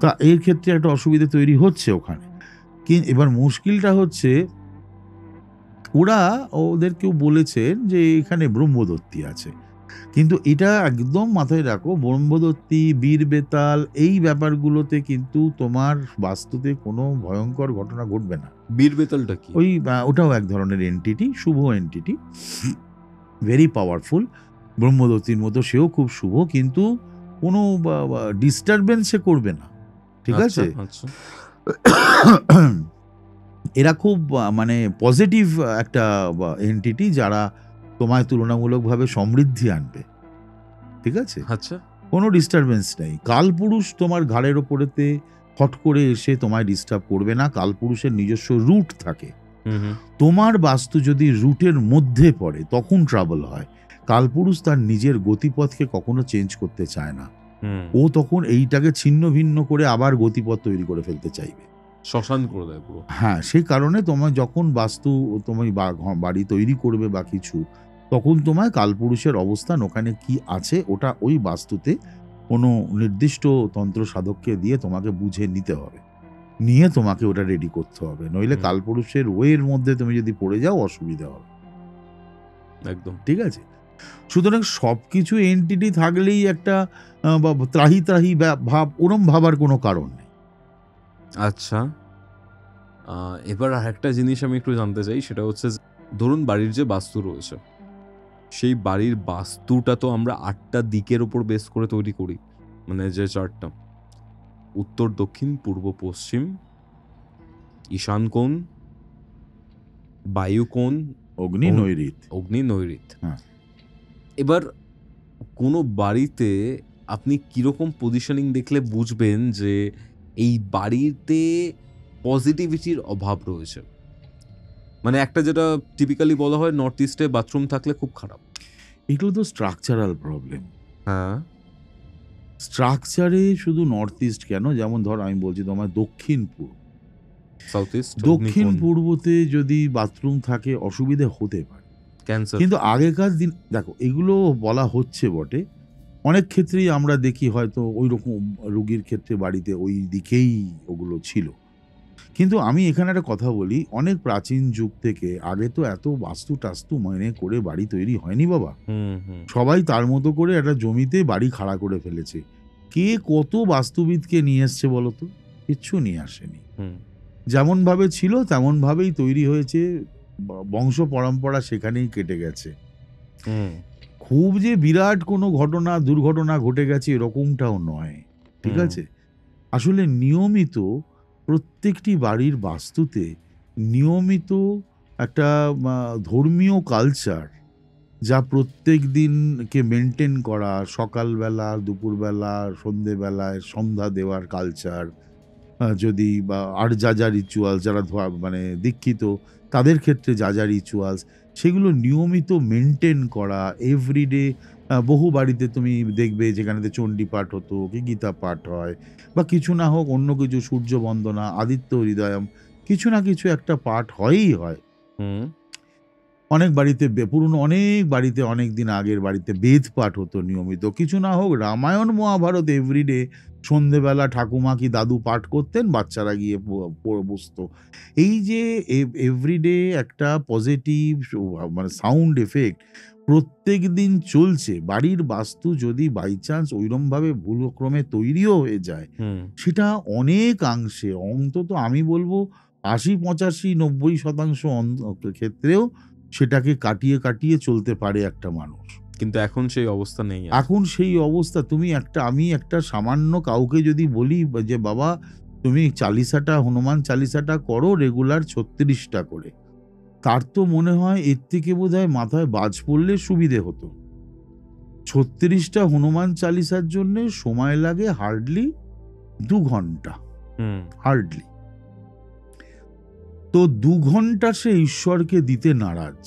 তা এর ক্ষেত্রে একটা অসুবিধা তৈরি হচ্ছে ওখানে। এবার মুশকিলটা হচ্ছে, ওদের কেউ বলেছেন যে এখানে ব্রহ্মদত্তী আছে, কিন্তু এটা একদম মাথায় রাখো, ব্রহ্মদত্তী, বীর বেতাল, এই ব্যাপারগুলোতে কিন্তু তোমার বাস্তুতে কোনো ভয়ঙ্কর ঘটনা ঘটবে না। বীর বেতালটা কি? ওটাও এক ধরনের এন্টিটি, শুভ এন্টিটি, ভেরি পাওয়ারফুল। ব্রহ্মদত্তীর মতো সেও খুব শুভ, কিন্তু কোনো ডিস্টারবেন্স সে করবে না, ঠিক আছে? আচ্ছা, এরা খুব মানে পজিটিভ একটা এন্টিটি, যারা তোমায় তুলনামূলকভাবে সমৃদ্ধি আনবে, ঠিক আছে? আচ্ছা, কোনো ডিস্টারবেন্স নেই। কালপুরুষ তোমার ঘাড়ের ওপরেতে হট করে এসে তোমায় ডিস্টার্ব করবে না, কালপুরুষের নিজস্ব রুট থাকে। তোমার বাস্তু যদি রুটের মধ্যে পড়ে তখন ট্রাবল হয়। কালপুরুষ তার নিজের গতিপথকে কখনো চেঞ্জ করতে চায় না, ও তখন এইটাকে ছিন্ন ভিন্ন করে আবার গতিপথ তৈরি করে ফেলতে চাইবে, শ্মশান করে দেয় পুরো। হ্যাঁ, সেই কারণে তোমার যখন তুমি বাড়ি তৈরি করবে বা কিছু, তখন তোমায় কালপুরুষের অবস্থান ওখানে কি আছে ওটা ওই বাস্তুতে কোনো নির্দিষ্ট তন্ত্র সাধককে দিয়ে তোমাকে বুঝে নিতে হবে, নিয়ে তোমাকে ওটা রেডি করতে হবে, নইলে কালপুরুষের ওয়ের মধ্যে তুমি যদি পড়ে যাও অসুবিধা হবে, একদম, ঠিক আছে? সুতরাং সবকিছু এন্টিটি থাকলেই একটা ত্রাহি ত্রাহি ভাব, ওরম ভাবার কোনো কারণ নেই। আচ্ছা, এবার আরেকটা জিনিস আমি একটু জানতে চাই, সেটা হচ্ছে ধরুন বাড়ির যে বাস্তু রয়েছে, সেই বাড়ির বাস্তুটা তো আমরা 8টা দিকের উপর বেস করে তৈরি করি, মানে যে চারটা, উত্তর, দক্ষিণ, পূর্ব, পশ্চিম, ঈশান কোণ, বায়ু কোণ, অগ্নি নৈঋত। অগ্নি নৈঋত। হ্যাঁ। এবার কোনো বাড়িতে আপনি কিরকম পজিশনিং দেখলে বুঝবেন যে এই বাড়িতে পজিটিভিটির অভাব রয়েছে? মানে একটা যেটা টিপিক্যালি বলা হয়, নর্থ ইস্টে বাথরুম থাকলে খুব খারাপ। এগুলো তো স্ট্রাকচারাল প্রবলেম। হ্যাঁ, স্ট্রাকচারে শুধু নর্থ ইস্ট কেন, যেমন ধর আমি বলছি তোমার দক্ষিণ পূর্ব, সাউথ ইস্ট, দক্ষিণ পূর্বতে যদি বাথরুম থাকে অসুবিধে হতে পারে, ক্যান্সার। কিন্তু আগেকার দিন দেখো, এগুলো বলা হচ্ছে বটে, অনেক ক্ষেত্রেই আমরা দেখি হয়তো ওই রকম রোগীর ক্ষেত্রে বাড়িতে ওই দিকেই ওগুলো ছিল, কিন্তু আমি এখানে একটা কথা বলি, অনেক প্রাচীন যুগ থেকে, আগে তো এত বাস্তু টাস্তু মেনে করে বাড়ি তৈরি হয়নি বাবা। সবাই তার মতো করে একটা জমিতে বাড়ি খাড়া করে ফেলেছে। কে কত বাস্তুবিদকে নিয়ে এসছে বলতো? কিচ্ছু নিয়ে আসেনি। যেমন ভাবে ছিল তেমন ভাবেই তৈরি হয়েছে, বংশ পরম্পরা সেখানেই কেটে গেছে। খুব যে বিরাট কোনো ঘটনা দুর্ঘটনা ঘটে গেছে এরকমটাও নয়, ঠিক আছে? আসলে নিয়মিত প্রত্যেকটি বাড়ির বাস্তুতে নিয়মিত একটা ধর্মীয় কালচার, যা প্রত্যেক দিনকে মেনটেন করা, সকালবেলা, দুপুরবেলা, সন্ধেবেলায় সন্ধ্যা দেওয়ার কালচার, যদি বা আর যা রিচুয়ালস, যারা মানে দীক্ষিত তাদের ক্ষেত্রে যা রিচুয়ালস, সেগুলো নিয়মিত মেনটেন করা এভরিডে। বহু বাড়িতে তুমি দেখবে যেখানেতে চণ্ডী পাঠ হতো কি গীতা পাঠ হয়, বা কিছু না হোক অন্য কিছু, সূর্য বন্দনা, আদিত্য হৃদয়ম, কিছু না কিছু একটা পাঠ হয়ই হয়। অনেক বাড়িতে পুরনো অনেক বাড়িতে, অনেক দিন আগের বাড়িতে বেদ পাঠ হতো নিয়মিত। কিছু না হোক রামায়ণ মহাভারত এভরিডে সন্ধেবেলা ঠাকুমা কি দাদু পাঠ করতেন, বাচ্চারা গিয়ে বসতো। এই যে এভরিডে একটা পজিটিভ মানে সাউন্ড এফেক্ট প্রত্যেক দিন চলছে, বাড়ির বাস্তু যদি বাই চান্স ওইরমভাবে ভুলক্রমে তৈরিও হয়ে যায়, সেটা অনেকাংশে, অন্তত আমি বলবো ৮০, ৮৫, ৯০% ক্ষেত্রেও সেটাকে কাটিয়ে চলতে পারে একটা মানুষ। কিন্তু এখন সেই অবস্থা নেই। এখন সেই অবস্থা, আমি একটা সামান্য কাউকে যদি বলি যে বাবা তুমি চালিসাটা, হনুমান চালিসাটা করো রেগুলার ৩৬টা করে, তার তো মনে হয় এর থেকে বোধহয় মাথায় বাজ পড়লে সুবিধে হতো। ৩৬টা হনুমান চালিসার জন্য সময় লাগে হার্ডলি ২ ঘন্টা, হার্ডলি। তো ২ ঘন্টা সে ঈশ্বরকে দিতে নারাজ।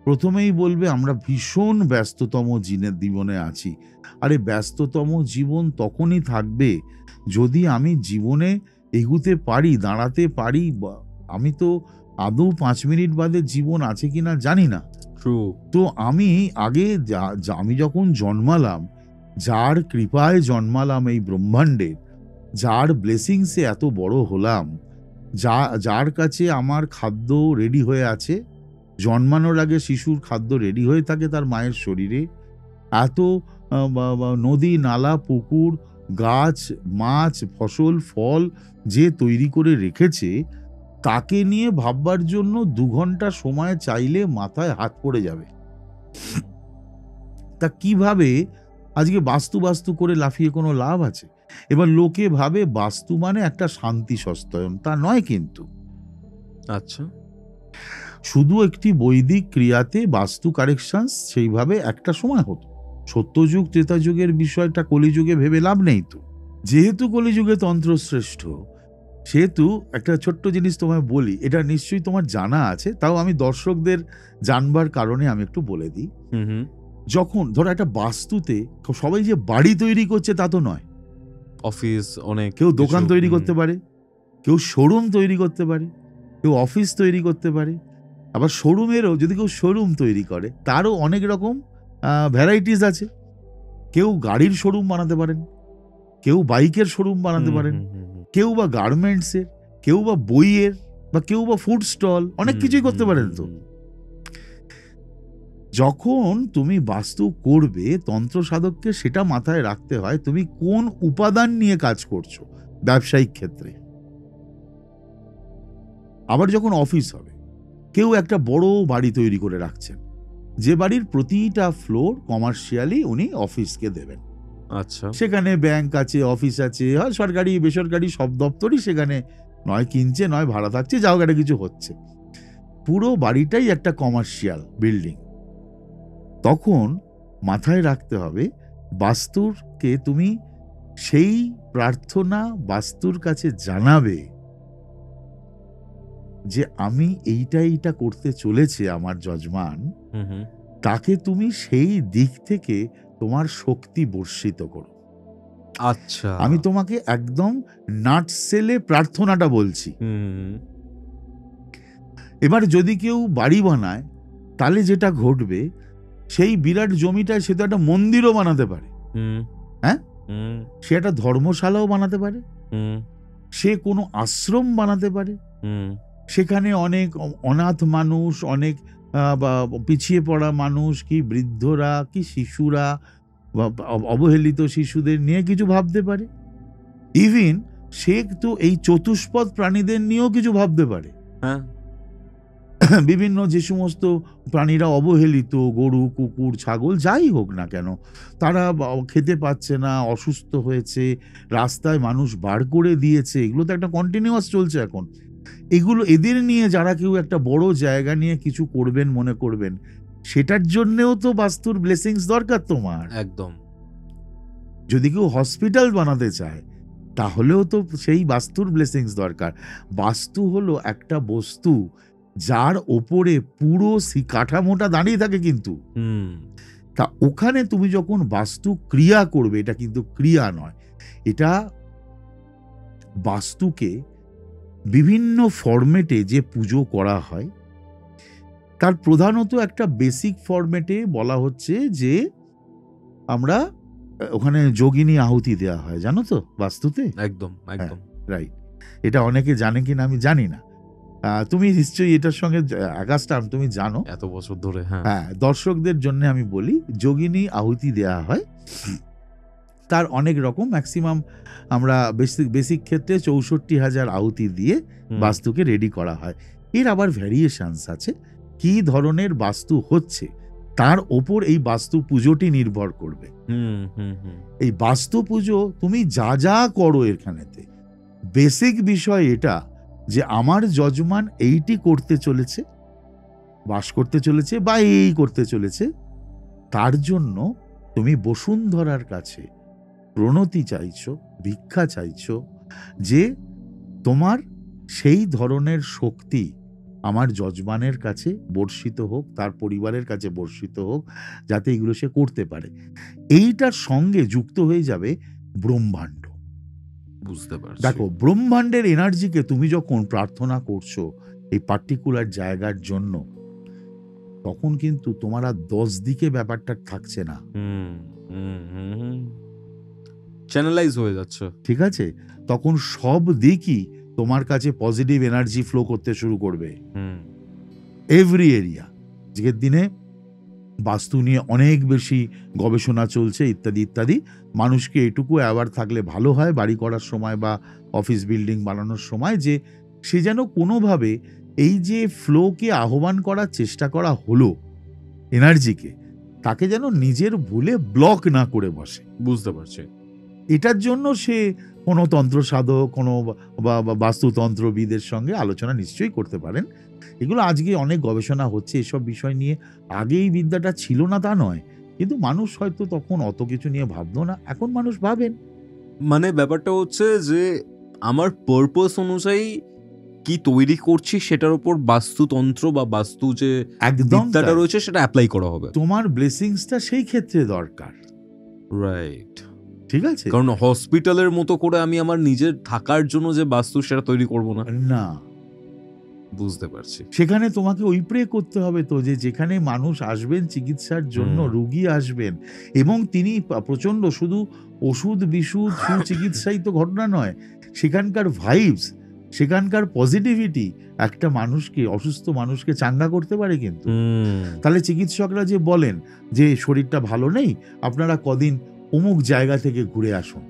প্রথমেই বলবে আমরা ভীষণ ব্যস্ততম জীবনে আছি। আরে ব্যস্ততম জীবন তখনই থাকবে যদি আমি জীবনে এগুতে পারি, দাঁড়াতে পারি। আমি তো আদৌ ৫ মিনিট বাদে জীবন আছে কিনা জানি না। তো আমি আগে আমি যখন জন্মালাম, যার কৃপায় জন্মালাম এই ব্রহ্মাণ্ডের, যার ব্লেসিংসে এত বড় হলাম, যার কাছে আমার খাদ্য রেডি হয়ে আছে, জন্মানোর আগে শিশুর খাদ্য রেডি হয়ে থাকে তার মায়ের শরীরে, এত নদী, নালা, পুকুর, গাছ, মাছ, ফসল, ফল যে তৈরি করে রেখেছে, তাকে নিয়ে ভাববার জন্য ২ ঘন্টা সময় চাইলে মাথায় হাত পড়ে যাবে। তা কিভাবে আজকে বাস্তু করে লাফিয়ে কোনো লাভ আছে? এবার লোকে ভাবে বাস্তু মানে একটা শান্তি সস্তায়ন, তা নয় কিন্তু। আচ্ছা, শুধু একটি বৈদিক ক্রিয়াতে বাস্তু কারেকশন সেইভাবে একটা সময় হতো। সত্যযুগ ত্রেতাযুগের বিষয়টা কলিযুগে ভেবে লাভ নেই তো। যেহেতু কলিযুগে তন্ত্র শ্রেষ্ঠ, সেহেতু একটা ছোট্ট জিনিস তোমায় বলি, এটা নিশ্চয়ই তোমার জানা আছে, তাও আমি দর্শকদের জানবার কারণে আমি একটু বলে দিই। যখন ধরো একটা বাস্তুতে সবাই যে বাড়ি তৈরি করছে তা তো নয়, অফিস, অনেক কেউ দোকান তৈরি করতে পারে, কেউ শোরুম তৈরি করতে পারে, কেউ অফিস তৈরি করতে পারে। আবার শোরুমেরও যদি কেউ শোরুম তৈরি করে, তারও অনেক রকম ভ্যারাইটিস আছে। কেউ গাড়ির শোরুম বানাতে পারেন, কেউ বাইকের শোরুম বানাতে পারেন, কেউ বা গার্মেন্টসের, কেউ বা বইয়ের, বা কেউ বা ফুড স্টল, অনেক কিছুই করতে পারেন। তো যখন তুমি বাস্তু করবে, তন্ত্র সাধককে সেটা মাথায় রাখতে হয় তুমি কোন উপাদান নিয়ে কাজ করছো ব্যবসায়িক ক্ষেত্রে। আবার যখন অফিস হবে, কেউ একটা বড় বাড়ি তৈরি করে রাখছেন, যে বাড়ির প্রতিটা ফ্লোর কমার্শিয়ালি উনি অফিসকে দেবেন। আচ্ছা, সেখানে ব্যাংক আছে, অফিস আছে, সরকারি বেসরকারি সব দপ্তরই সেখানে নয় কিনছে, নয় ভাড়া থাকছে, যাও একটা কিছু হচ্ছে। পুরো বাড়িটাই একটা কমার্শিয়াল বিল্ডিং। তখন মাথায় রাখতে হবে বাস্তুরকে তুমি সেই প্রার্থনা বাস্তুর কাছে জানাবে যে আমি এইটা করতে চলেছে আমার যজমান, তাকে তুমি সেই দিক থেকে তোমার শক্তি বর্ষিত করো। আচ্ছা, আমি তোমাকে একদম নাটসেলে প্রার্থনাটা বলছি। এবার যদি কেউ বাড়ি বানায়, তাহলে যেটা ঘটবে, সেই বিরাট জমিটায় সে তো একটা মন্দিরও বানাতে পারে, হ্যাঁ, সে একটা ধর্মশালাও বানাতে পারে, সে কোনো আশ্রম বানাতে পারে, সেখানে অনেক অনাথ মানুষ, অনেক পিছিয়ে পড়া মানুষ, কি বৃদ্ধরা, কি শিশুরা, অবহেলিত শিশুদের নিয়ে কিছু ভাবতে পারে। ইভিন সে তো এই চতুষ্পদ প্রাণীদের নিয়েও কিছু ভাবতে পারে। বিভিন্ন যে সমস্ত প্রাণীরা অবহেলিত, গরু, কুকুর, ছাগল, যাই হোক না কেন, তারা খেতে পাচ্ছে না, অসুস্থ হয়েছে, রাস্তায় মানুষ বার করে দিয়েছে, এগুলো তো একটা কন্টিনিউয়াস চলছে এখন। এগুলো এদের নিয়ে যারা কেউ একটা বড় জায়গা নিয়ে কিছু করবেন মনে করবেন, সেটার জন্যেও তো বাস্তুর ব্লেসিংস দরকার তোমার। একদম। যদি কেউ হসপিটাল বানাতে চায় তাহলেও তো সেই বাস্তুর ব্লেসিংস দরকার। বাস্তু হলো একটা বস্তু যার ওপরে পুরো কাঠামোটা দাঁড়িয়ে থাকে কিন্তু। তা ওখানে তুমি যখন বাস্তু ক্রিয়া করবে, এটা কিন্তু ক্রিয়া নয়, এটা বাস্তুকে বিভিন্ন ফরম্যাটে যে পুজো করা হয় তার প্রধানত একটা বেসিক ফরম্যাটে বলা হচ্ছে যে আমরা ওখানে যোগিনী আহুতি দেওয়া হয়, জানো তো বাস্তুতে? একদম একদম রাইট। এটা অনেকে জানে কিনা আমি জানি না। তুমি নিশ্চয়ই এটার সঙ্গে আগাস্টাম তুমি জানো, এত বছর ধরে। হ্যাঁ, দর্শকদের জন্য আমি বলি, যোগিনী আহুতি দেওয়া হয়। তার অনেক রকম, ম্যাক্সিমাম আমরা বেসিক ক্ষেত্রে 64,000 আহুতি দিয়ে বাস্তুকে রেডি করা হয়। এর আবার ভ্যারিয়েশনস আছে, কি ধরনের বাস্তু হচ্ছে তার ওপর এই বাস্তু পুজোটি নির্ভর করবে। এই বাস্তু পুজো তুমি যা যা করো এখানেতে, বেসিক বিষয় এটা যে আমার যজমান এইটি করতে চলেছে, বাস করতে চলেছে বা এই করতে চলেছে, তার জন্য তুমি বসুন্ধরার কাছে প্রণতি চাইছো, ভিক্ষা চাইছো যে তোমার সেই ধরনের শক্তি আমার যজমানের কাছে বর্ষিত হোক, তার পরিবারের কাছে বর্ষিত হোক, যাতে এগুলো সে করতে পারে। এইটার সঙ্গে যুক্ত হয়ে যাবে ব্রহ্মাণ্ড। বুঝতে পারছি। দেখো, ব্রহ্মাণ্ডের এনার্জিকে তুমি যখন প্রার্থনা করছো এই পার্টিকুলার জায়গার জন্য, তখন কিন্তু তোমার আর 10 দিকে ব্যাপারটা থাকছে না, চ্যানেলাইজ হয়ে যাচ্ছে। ঠিক আছে? তখন সব দিকই তোমার কাছে পজিটিভ এনার্জি ফ্লো করতে শুরু করবে, এভরি এরিয়া। আজকের দিনে বাস্তু নিয়ে অনেক বেশি গবেষণা চলছে ইত্যাদি ইত্যাদি। মানুষকে এটুকু অ্যাওয়ার থাকলে ভালো হয় বাড়ি করার সময় বা অফিস বিল্ডিং বানানোর সময়, যে সে যেন কোনোভাবে এই যে ফ্লোকে আহ্বান করার চেষ্টা করা হলো এনার্জিকে, তাকে যেন নিজের ভুলে ব্লক না করে বসে। বুঝতে পারছি। এটার জন্য সে কোনো তন্ত্র সাধক, কোনো বাস্তুতন্ত্রবিদের সঙ্গে আলোচনা নিশ্চয়ই করতে পারেন। এগুলো আজকে অনেক গবেষণা হচ্ছে এসব বিষয় নিয়ে। আগে এই বিদ্যাটা ছিল না তা নয়, কিন্তু মানুষ হয়তো তখন অত কিছু নিয়ে ভাবতো না, এখন মানুষ ভাবেন। মানে ব্যাপারটা হচ্ছে যে আমার পারপাস অনুযায়ী কি তৈরি করছি সেটার উপর বাস্তুতন্ত্র বা বাস্তু যে একদম বিদ্যাটা রয়েছে সেটা অ্যাপ্লাই করা হবে। তোমার ব্লেসিংসটা সেই ক্ষেত্রে দরকার, রাইট? ঠিক আছে? কারণ হসপিটালের মতো করে আমি আমার নিজের থাকার জন্য যে বাস্তু সেটা তৈরি করব না। না, বুঝতে পারছি। সেখানে তোমাকে ওই প্রে করতে হবে তো, যে যেখানে মানুষ আসবেন চিকিৎসার জন্য, রোগী আসবেন, এবং তিনি প্রচন্ড, শুধু ওষুধ বিশুধ সুচিকিৎসাই তো ঘটনা নয়, সেখানকার ভাইবস, সেখানকার পজিটিভিটি একটা মানুষকে, অসুস্থ মানুষকে চাঙ্গা করতে পারে কিন্তু। তাহলে চিকিৎসকরা যে বলেন যে শরীরটা ভালো নেই, আপনারা কদিন অমুক জায়গা থেকে ঘুরে আসুন,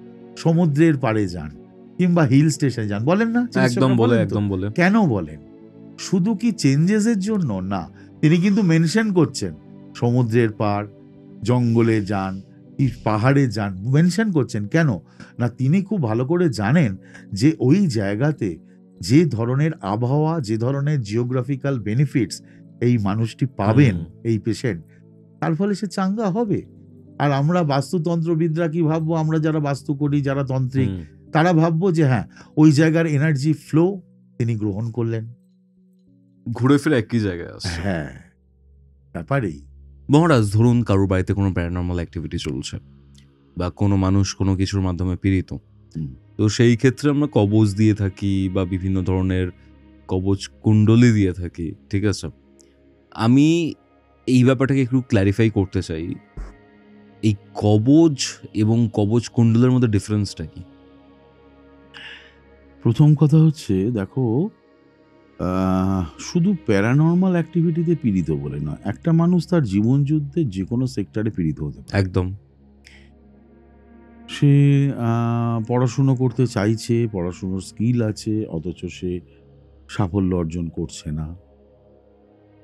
সমুদ্রের পাড়ে যান কিংবা হিল স্টেশনে যান, বলেন না? একদম বলে, একদম বলে। কেন বলেন? শুধু কি চেঞ্জেসের জন্য না, তিনি কিন্তু মেনশন করছেন সমুদ্রের পাড়, জঙ্গলে যান, পাহাড়ে যান, মেনশন করছেন। কেন না, তিনি খুব ভালো করে জানেন যে ওই জায়গাতে যে ধরনের আবহাওয়া, যে ধরনের জিওগ্রাফিক্যাল বেনিফিটস এই মানুষটি পাবেন, এই পেশেন্ট, তার ফলে সে চাঙ্গা হবে। আর আমরা বাস্তুতন্ত্রবিদরা কি ভাববো, আমরা যারা বাস্তু করি, যারা তন্ত্রিক, তারা ভাববো যে হ্যাঁ, ওই জায়গার এনার্জি ফ্লো তিনি গ্রহণ করলেন, ঘুরে ফিরে একই জায়গায় আসছে। হ্যাঁ, ব্যাপারেই। মহারাজ, ধরুন কারোর বাড়িতে কোনো প্যারানর্মাল অ্যাক্টিভিটি চলছে বা কোনো মানুষ কোনো কিছুর মাধ্যমে পীড়িত, তো সেই ক্ষেত্রে আমরা কবচ দিয়ে থাকি বা বিভিন্ন ধরনের কবচ কুণ্ডলী দিয়ে থাকি, ঠিক আছে? আমি এই ব্যাপারটাকে একটু ক্ল্যারিফাই করতে চাই, এই কবচ এবং কবচ কুণ্ডলের মধ্যে ডিফারেন্সটা কি? প্রথম কথা হচ্ছে, দেখো, শুধু প্যারানর্মাল অ্যাক্টিভিটিতে পীড়িত বলে নয়, একটা মানুষ তার জীবন যুদ্ধে যে কোনো সেক্টরে পীড়িত হতে পারে। একদম। সে পড়াশুনো করতে চাইছে, পড়াশুনোর স্কিল আছে, অথচ সে সাফল্য অর্জন করছে না,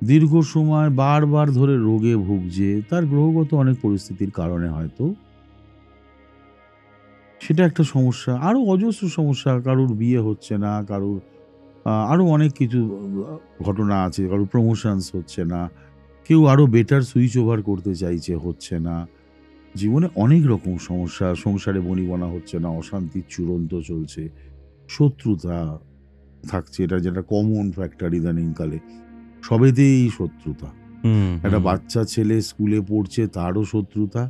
দীর্ঘ সময় বারবার ধরে রোগে ভুগছে, তার গ্রহগত অনেক পরিস্থিতির কারণে হয়তো সেটা একটা সমস্যা। আরো অজস্র সমস্যা, কারুর বিয়ে হচ্ছে না, কারুর আরও অনেক কিছু ঘটনা আছে, কারো প্রমোশনস হচ্ছে না, কেউ আরও বেটার সুইচ ওভার করতে চাইছে, হচ্ছে না। জীবনে অনেক রকম সমস্যা, সংসারে বনিবনা হচ্ছে না, অশান্তির চূড়ান্ত চলছে, শত্রুতা থাকছে, এটা যেটা কমন ফ্যাক্টর ইদানিংকালে, সবেতেই শত্রুতা। একটা বাচ্চা ছেলে স্কুলে পড়ছে তারও শত্রুতা,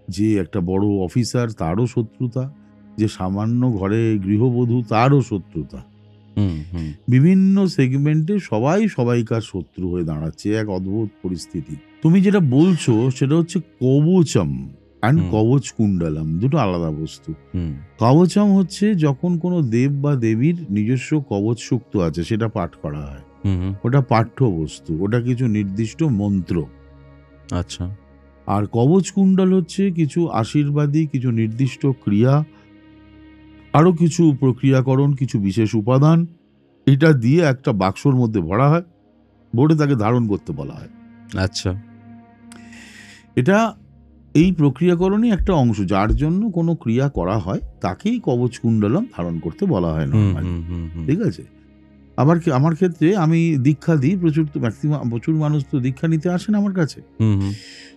যে একটা বড় অফিসার তারও শত্রুতা, যে সামান্য ঘরে গৃহবধূ তারও শত্রুতা। বিভিন্ন সেগমেন্টে সবাই সবাইকার শত্রু হয়ে দাঁড়াচ্ছে, এক অদ্ভুত পরিস্থিতি। তুমি যেটা বলছো সেটা হচ্ছে কবচম অ্যান্ড কবচ কুণ্ডলম, দুটো আলাদা বস্তু। কবচম হচ্ছে যখন কোনো দেব বা দেবীর নিজস্ব কবচ সুক্ত আছে সেটা পাঠ করা হয়, ওটা পাঠ্য বস্তু, ওটা কিছু নির্দিষ্ট মন্ত্র। আচ্ছা। আর কবচ কুণ্ডল হচ্ছে কিছু আশীর্বাদী, কিছু নির্দিষ্ট ক্রিয়া, আরো কিছু প্রক্রিয়াকরণ, কিছু বিশেষ উপাদান, এটা দিয়ে একটা বাক্সর মধ্যে ভরা হয়, ভরে তাকে ধারণ করতে বলা হয়। আচ্ছা। এটা এই প্রক্রিয়াকরণই একটা অংশ, যার জন্য কোনো ক্রিয়া করা হয় তাকেই কবচ কুণ্ডলম ধারণ করতে বলা হয় নরমালি। ঠিক আছে। আবার আমার ক্ষেত্রে আমি দীক্ষা দিই, প্রচুর মানুষ তো দীক্ষা নিতে আসেন আমার কাছে।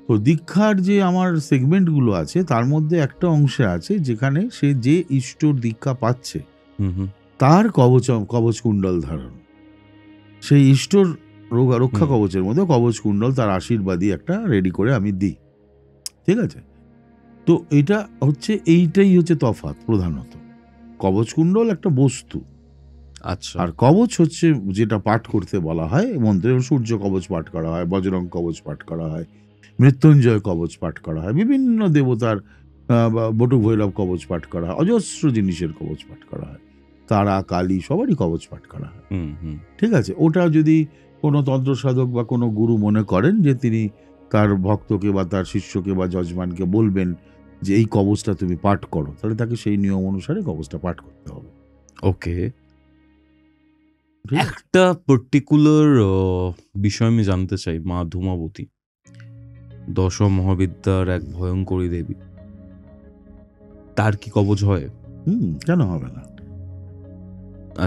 তো দীক্ষার যে আমার সেগমেন্টগুলো আছে তার মধ্যে একটা অংশে আছে যেখানে সে যে ইষ্টর দীক্ষা পাচ্ছে তার কবচ কুণ্ডল ধারণ, সেই ইষ্টর রক্ষা কবচের মধ্যে কবচ কুণ্ডল, তার আশীর্বাদী একটা রেডি করে আমি দিই। ঠিক আছে। তো এটা হচ্ছে, এইটাই হচ্ছে তফাৎ প্রধানত। কবচ কুণ্ডল একটা বস্তু, আচ্ছা, আর কবচ হচ্ছে যেটা পাঠ করতে বলা হয় মন্ত্রে। সূর্য কবচ পাঠ করা হয়, বজরং কবচ পাঠ করা হয়, মৃত্যুঞ্জয় কবচ পাঠ করা হয়, বিভিন্ন দেবতার বটুক ভৈরব কবচ পাঠ করা হয়, অজস্র জিনিসের কবচ পাঠ করা হয়, তারা কালী সবারই কবচ পাঠ করা হয়। ঠিক আছে। ওটা যদি কোনো তন্ত্র সাধক বা কোনো গুরু মনে করেন যে তিনি তার ভক্তকে বা তার শিষ্যকে বা যজমানকে বলবেন যে এই কবচটা তুমি পাঠ করো, তাহলে তাকে সেই নিয়ম অনুসারে কবচটা পাঠ করতে হবে। ওকে। একটা পার্টিকুলার বিষয় আমি জানতে চাই। মা ধূমাবতী দশ মহাবিদ্যার এক ভয়ঙ্করী দেবী, তার কি কবচ হয়? কেন হবে না?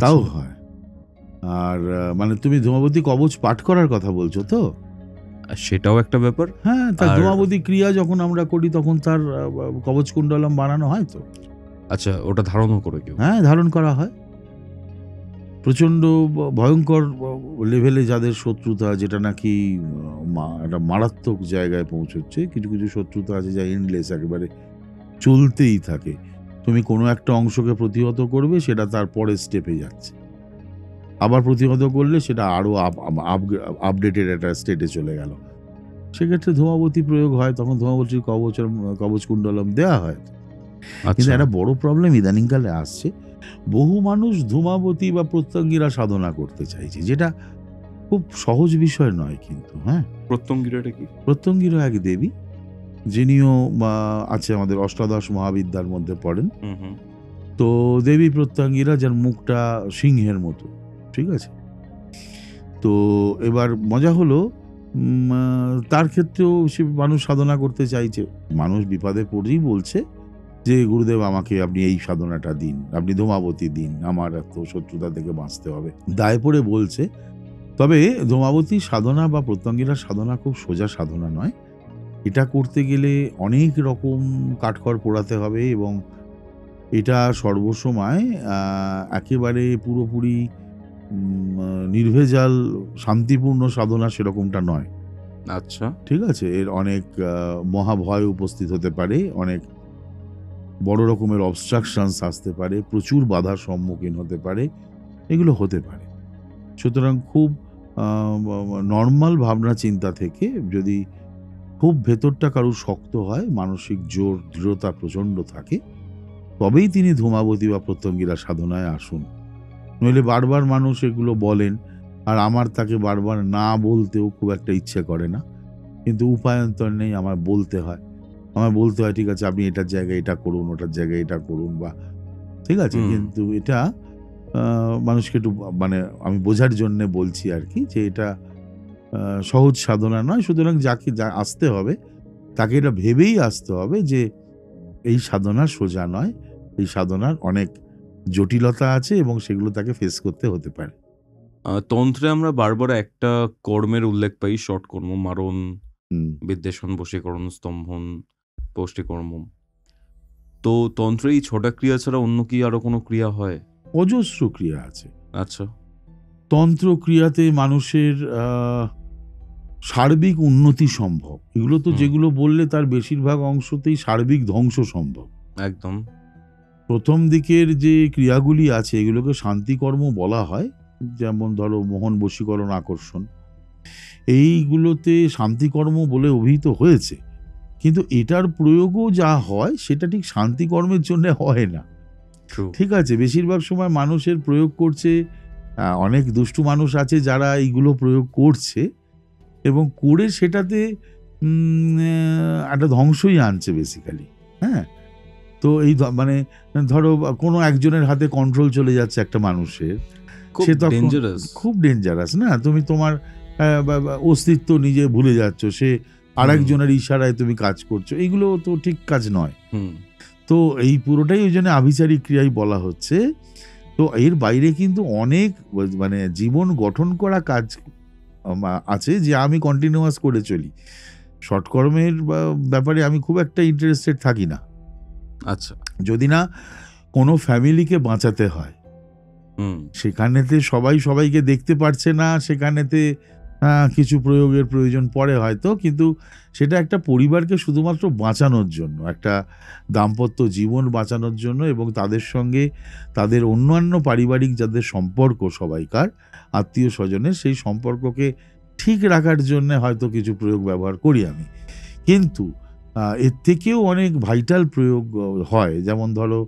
তাও হয়। আর মানে তুমি ধূমাবতী কবচ পাঠ করার কথা বলছো তো? সেটাও একটা ব্যাপার। হ্যাঁ, তার ধূমাবতী ক্রিয়া যখন আমরা করি তখন তার কবচ কুণ্ডলম বানানো হয় তো। আচ্ছা, ওটা ধারণও করে কেউ? হ্যাঁ, ধারণ করা হয়। প্রচণ্ড ভয়ঙ্কর লেভেলে যাদের শত্রুতা, যেটা নাকি একটা মারাত্মক জায়গায় পৌঁছচ্ছে, কিছু কিছু শত্রুতা আছে যা এন্ডলেস, একেবারে চলতেই থাকে। তুমি কোনো একটা অংশকে প্রতিহত করবে, সেটা তার পরের স্টেপে যাচ্ছে, আবার প্রতিহত করলে সেটা আরও আপডেটেড একটা স্টেটে চলে গেল। সেক্ষেত্রে ধূমাবতী প্রয়োগ হয়, তখন ধূমাবতীর কবচ কুণ্ডলম দেওয়া হয়। কিন্তু একটা বড় প্রবলেম ইদানিংকালে আসছে, বহু মানুষ ধূমাবতী বা প্রত্যঙ্গিরা সাধনা করতে চাইছে, যেটা খুব সহজ বিষয় নয় কিন্তু। হ্যাঁ, প্রত্যঙ্গিরাটা কি? প্রত্যঙ্গিরা এক দেবী, যিনিও আছে আমাদের অষ্টাদশ মহাবিদ্যার মধ্যে পড়েন। তো দেবী প্রত্যঙ্গিরা, যার মুখটা সিংহের মতো। ঠিক আছে। তো এবার মজা হলো, তার ক্ষেত্রেও সে মানুষ সাধনা করতে চাইছে। মানুষ বিপদে পড়েই বলছে যে গুরুদেব আমাকে আপনি এই সাধনাটা দিন, আপনি ধূমাবতী দিন, আমার এত শত্রুতা থেকে বাঁচতে হবে, দায় পড়ে বলছে। তবে ধূমাবতী সাধনা বা প্রত্যঙ্গিরা সাধনা খুব সোজা সাধনা নয়। এটা করতে গেলে অনেক রকম কাঠখড় পোড়াতে হবে, এবং এটা সর্বসময় একেবারে পুরোপুরি নির্ভেজাল শান্তিপূর্ণ সাধনা সেরকমটা নয়। আচ্ছা, ঠিক আছে। এর অনেক মহাভয় উপস্থিত হতে পারে, অনেক বড় রকমের অবস্ট্রাকশনস আসতে পারে, প্রচুর বাধার সম্মুখীন হতে পারে, এগুলো হতে পারে। সুতরাং খুব নর্মাল ভাবনা চিন্তা থেকে, যদি খুব ভেতরটা কারুর শক্ত হয়, মানসিক জোর দৃঢ়তা প্রচণ্ড থাকে, তবেই তিনি ধূমাবতী বা প্রত্যঙ্গিরা সাধনায় আসুন। নইলে বারবার মানুষ এগুলো বলেন, আর আমার তাকে বারবার না বলতেও খুব একটা ইচ্ছে করে না, কিন্তু উপায়ন্তর নেই, আমায় বলতে হয়। ঠিক আছে আপনি এটার জায়গায় এটা করুন, ওটার জায়গায় এটা করুন, বা ঠিক আছে। কিন্তু এটা মানুষকে একটু মানে আমি বোঝার জন্য বলছি আর কি, যে এটা সহজ সাধনা নয়। সুতরাং যাকে আসতে হবে তাকে এটা ভেবেই আসতে হবে যে এই সাধনা সোজা নয়, এই সাধনার অনেক জটিলতা আছে এবং সেগুলো তাকে ফেস করতে হতে পারে। তন্ত্রে আমরা বারবার একটা কর্মের উল্লেখ পাই, শর্ট কর্ম, মারণ, হুম। বিদ্বেষণ, বশীকরণ, স্তম্ভন, পৌষ্টিকর্ম। তো তন্ত্রে এই 6টা ক্রিয়া ছাড়া অন্য কি আরো কোনো ক্রিয়া হয়? অজস্র ক্রিয়া আছে। আচ্ছা। তন্ত্র ক্রিয়াতে মানুষের সার্বিক উন্নতি সম্ভব। এগুলো তো যেগুলো বললে তার বেশিরভাগ অংশতেই সার্বিক ধ্বংস সম্ভব। একদম। প্রথম দিকের যে ক্রিয়াগুলি আছে এগুলোকে শান্তিকর্ম বলা হয়, যেমন ধরো মোহন, বশীকরণ, আকর্ষণ, এইগুলোতে শান্তিকর্ম বলে অভিহিত হয়েছে। কিন্তু এটার প্রয়োগও যা হয় সেটা ঠিক শান্তিকর্মের জন্য হয় না। ঠিক আছে, বেশিরভাগ সময় মানুষের প্রয়োগ করছে, অনেক দুষ্টু মানুষ আছে যারা এইগুলো প্রয়োগ করছে এবং করে সেটাতে একটা ধ্বংসই আনছে বেসিক্যালি। হ্যাঁ, তো এই মানে ধরো কোনো একজনের হাতে কন্ট্রোল চলে যাচ্ছে একটা মানুষের, সে তখন খুব ডেঞ্জারাস না? তুমি তোমার অস্তিত্ব নিজে ভুলে যাচ্ছ, সে আরেকজনের ইশারায় তুমি কাজ করছো, এইগুলো তো ঠিক কাজ নয়। তো এই পুরোটাই ওই জন্য আভিচারিক ক্রিয়াই বলা হচ্ছে। তো এর বাইরে কিন্তু অনেক মানে জীবন গঠন করা কাজ আছে যে আমি কন্টিনিউয়াস করে চলি। শর্টকর্মের ব্যাপারে আমি খুব একটা ইন্টারেস্টেড থাকি না। আচ্ছা। যদি না কোনো ফ্যামিলিকে বাঁচাতে হয়, সেখানেতে সবাই সবাইকে দেখতে পারছে না, সেখানেতে কিছু প্রয়োগের প্রয়োজন পড়ে হয়তো, কিন্তু সেটা একটা পরিবারকে শুধুমাত্র বাঁচানোর জন্য, একটা দাম্পত্য জীবন বাঁচানোর জন্য এবং তাদের সঙ্গে তাদের অন্যান্য পারিবারিক যাদের সম্পর্ক সবাইকার আত্মীয় স্বজনের, সেই সম্পর্ককে ঠিক রাখার জন্য হয়তো কিছু প্রয়োগ ব্যবহার করি আমি। কিন্তু এর থেকেও অনেক ভাইটাল প্রয়োগ হয়, যেমন ধরো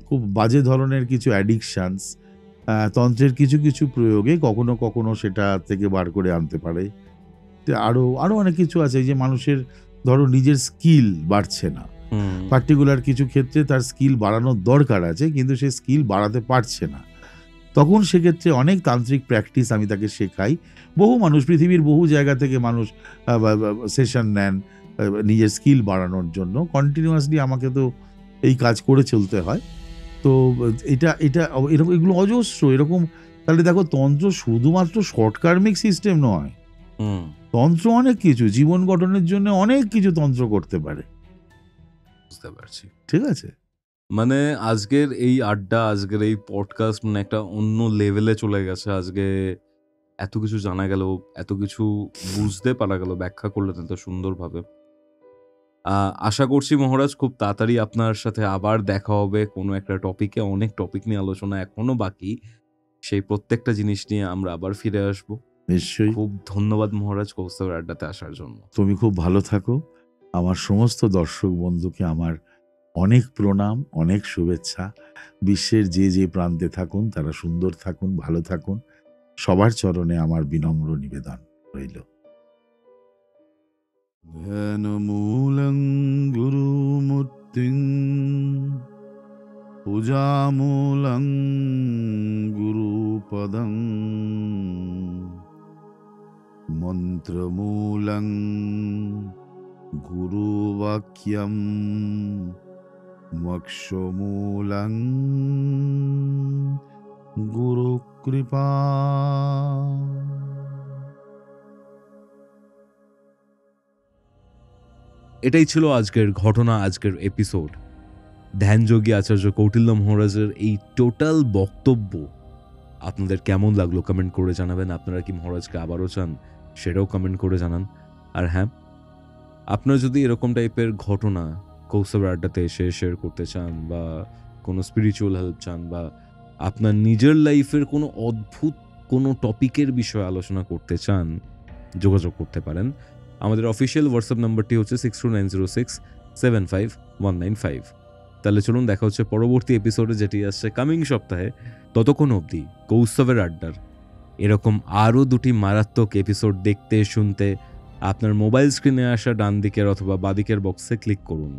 খুব বাজে ধরনের কিছু অ্যাডিকশানস তন্ত্রের কিছু কিছু প্রয়োগে কখনো কখনো সেটা থেকে বার করে আনতে পারে। আরও অনেক কিছু আছে, যে মানুষের ধরো নিজের স্কিল বাড়ছে না, পার্টিকুলার কিছু ক্ষেত্রে তার স্কিল বাড়ানোর দরকার আছে কিন্তু সে স্কিল বাড়াতে পারছে না, তখন সেক্ষেত্রে অনেক তান্ত্রিক প্র্যাকটিস আমি তাকে শেখাই। বহু মানুষ, পৃথিবীর বহু জায়গা থেকে মানুষ সেশন নেন নিজের স্কিল বাড়ানোর জন্য। কন্টিনিউয়াসলি আমাকে তো এই কাজ করে চলতে হয়। তো এটা এরকম এগুলো অজস্র এরকম। তাহলে দেখো, তন্ত্র শুধুমাত্র শর্টকার্মিক সিস্টেম নয়, তন্ত্র অনেক কিছু, জীবন গঠনের জন্য অনেক কিছু তন্ত্র করতে পারে। বুঝতে পারছি। ঠিক আছে, মানে আজকের এই আড্ডা, আজকের এই পডকাস্ট মানে একটা অন্য লেভেলে চলে গেছে। আজকে এত কিছু জানা গেল, এত কিছু বুঝতে পারা গেল, ব্যাখ্যা করলেন এত সুন্দরভাবে। আশা করছি মহারাজ খুব তাড়াতাড়ি আপনার সাথে আবার দেখা হবে কোনো একটা টপিকে। অনেক টপিক নিয়ে আলোচনা এখনো বাকি, সেই প্রত্যেকটা জিনিস নিয়ে আমরা আবার ফিরে আসবো। নিশ্চয়ই। খুব ধন্যবাদ মহারাজ কৌস্তবের আড্ডাতে আসার জন্য। তুমি খুব ভালো থাকো। আমার সমস্ত দর্শক বন্ধুকে আমার অনেক প্রণাম, অনেক শুভেচ্ছা। বিশ্বের যে যে প্রান্তে থাকুন তারা সুন্দর থাকুন, ভালো থাকুন, সবার চরণে আমার বিনম্র নিবেদন রইল। ধ্যানমূলং গুরুমূর্তিং পূজামূলং গুরুপদং মন্ত্রমূলং গুরুবাক্যম মোক্ষমূলং গুরুকৃপা। এটাই ছিল আজকের ঘটনা, আজকের এপিসোড। ধ্যানযোগী আচার্য কৌটিল্য মহারাজের এই টোটাল বক্তব্য আপনাদের কেমন লাগলো কমেন্ট করে জানাবেন। আপনারা কি মহারাজকে আবারও চান সেটাও কমেন্ট করে জানান। আর হ্যাঁ, আপনারা যদি এরকম টাইপের ঘটনা কৌস্তবের আড্ডাতে এসে শেয়ার করতে চান, বা কোনো স্পিরিচুয়াল হেল্প চান, বা আপনার নিজের লাইফের কোনো অদ্ভুত কোনো টপিকের বিষয়ে আলোচনা করতে চান, যোগাযোগ করতে পারেন। আমাদের অফিসিয়াল হোয়াটসঅ্যাপ নাম্বারটি হচ্ছে 6290675195। তাহলে চলুন দেখা হচ্ছে পরবর্তী এপিসোডে, যেটি আসছে কামিং সপ্তাহে। ততক্ষণ অবধি কৌস্তবের আড্ডার এরকম আরও 2টি মারাত্মক এপিসোড দেখতে শুনতে আপনার মোবাইল স্ক্রিনে আসা ডান দিকের অথবা বাদিকের বক্সে ক্লিক করুন।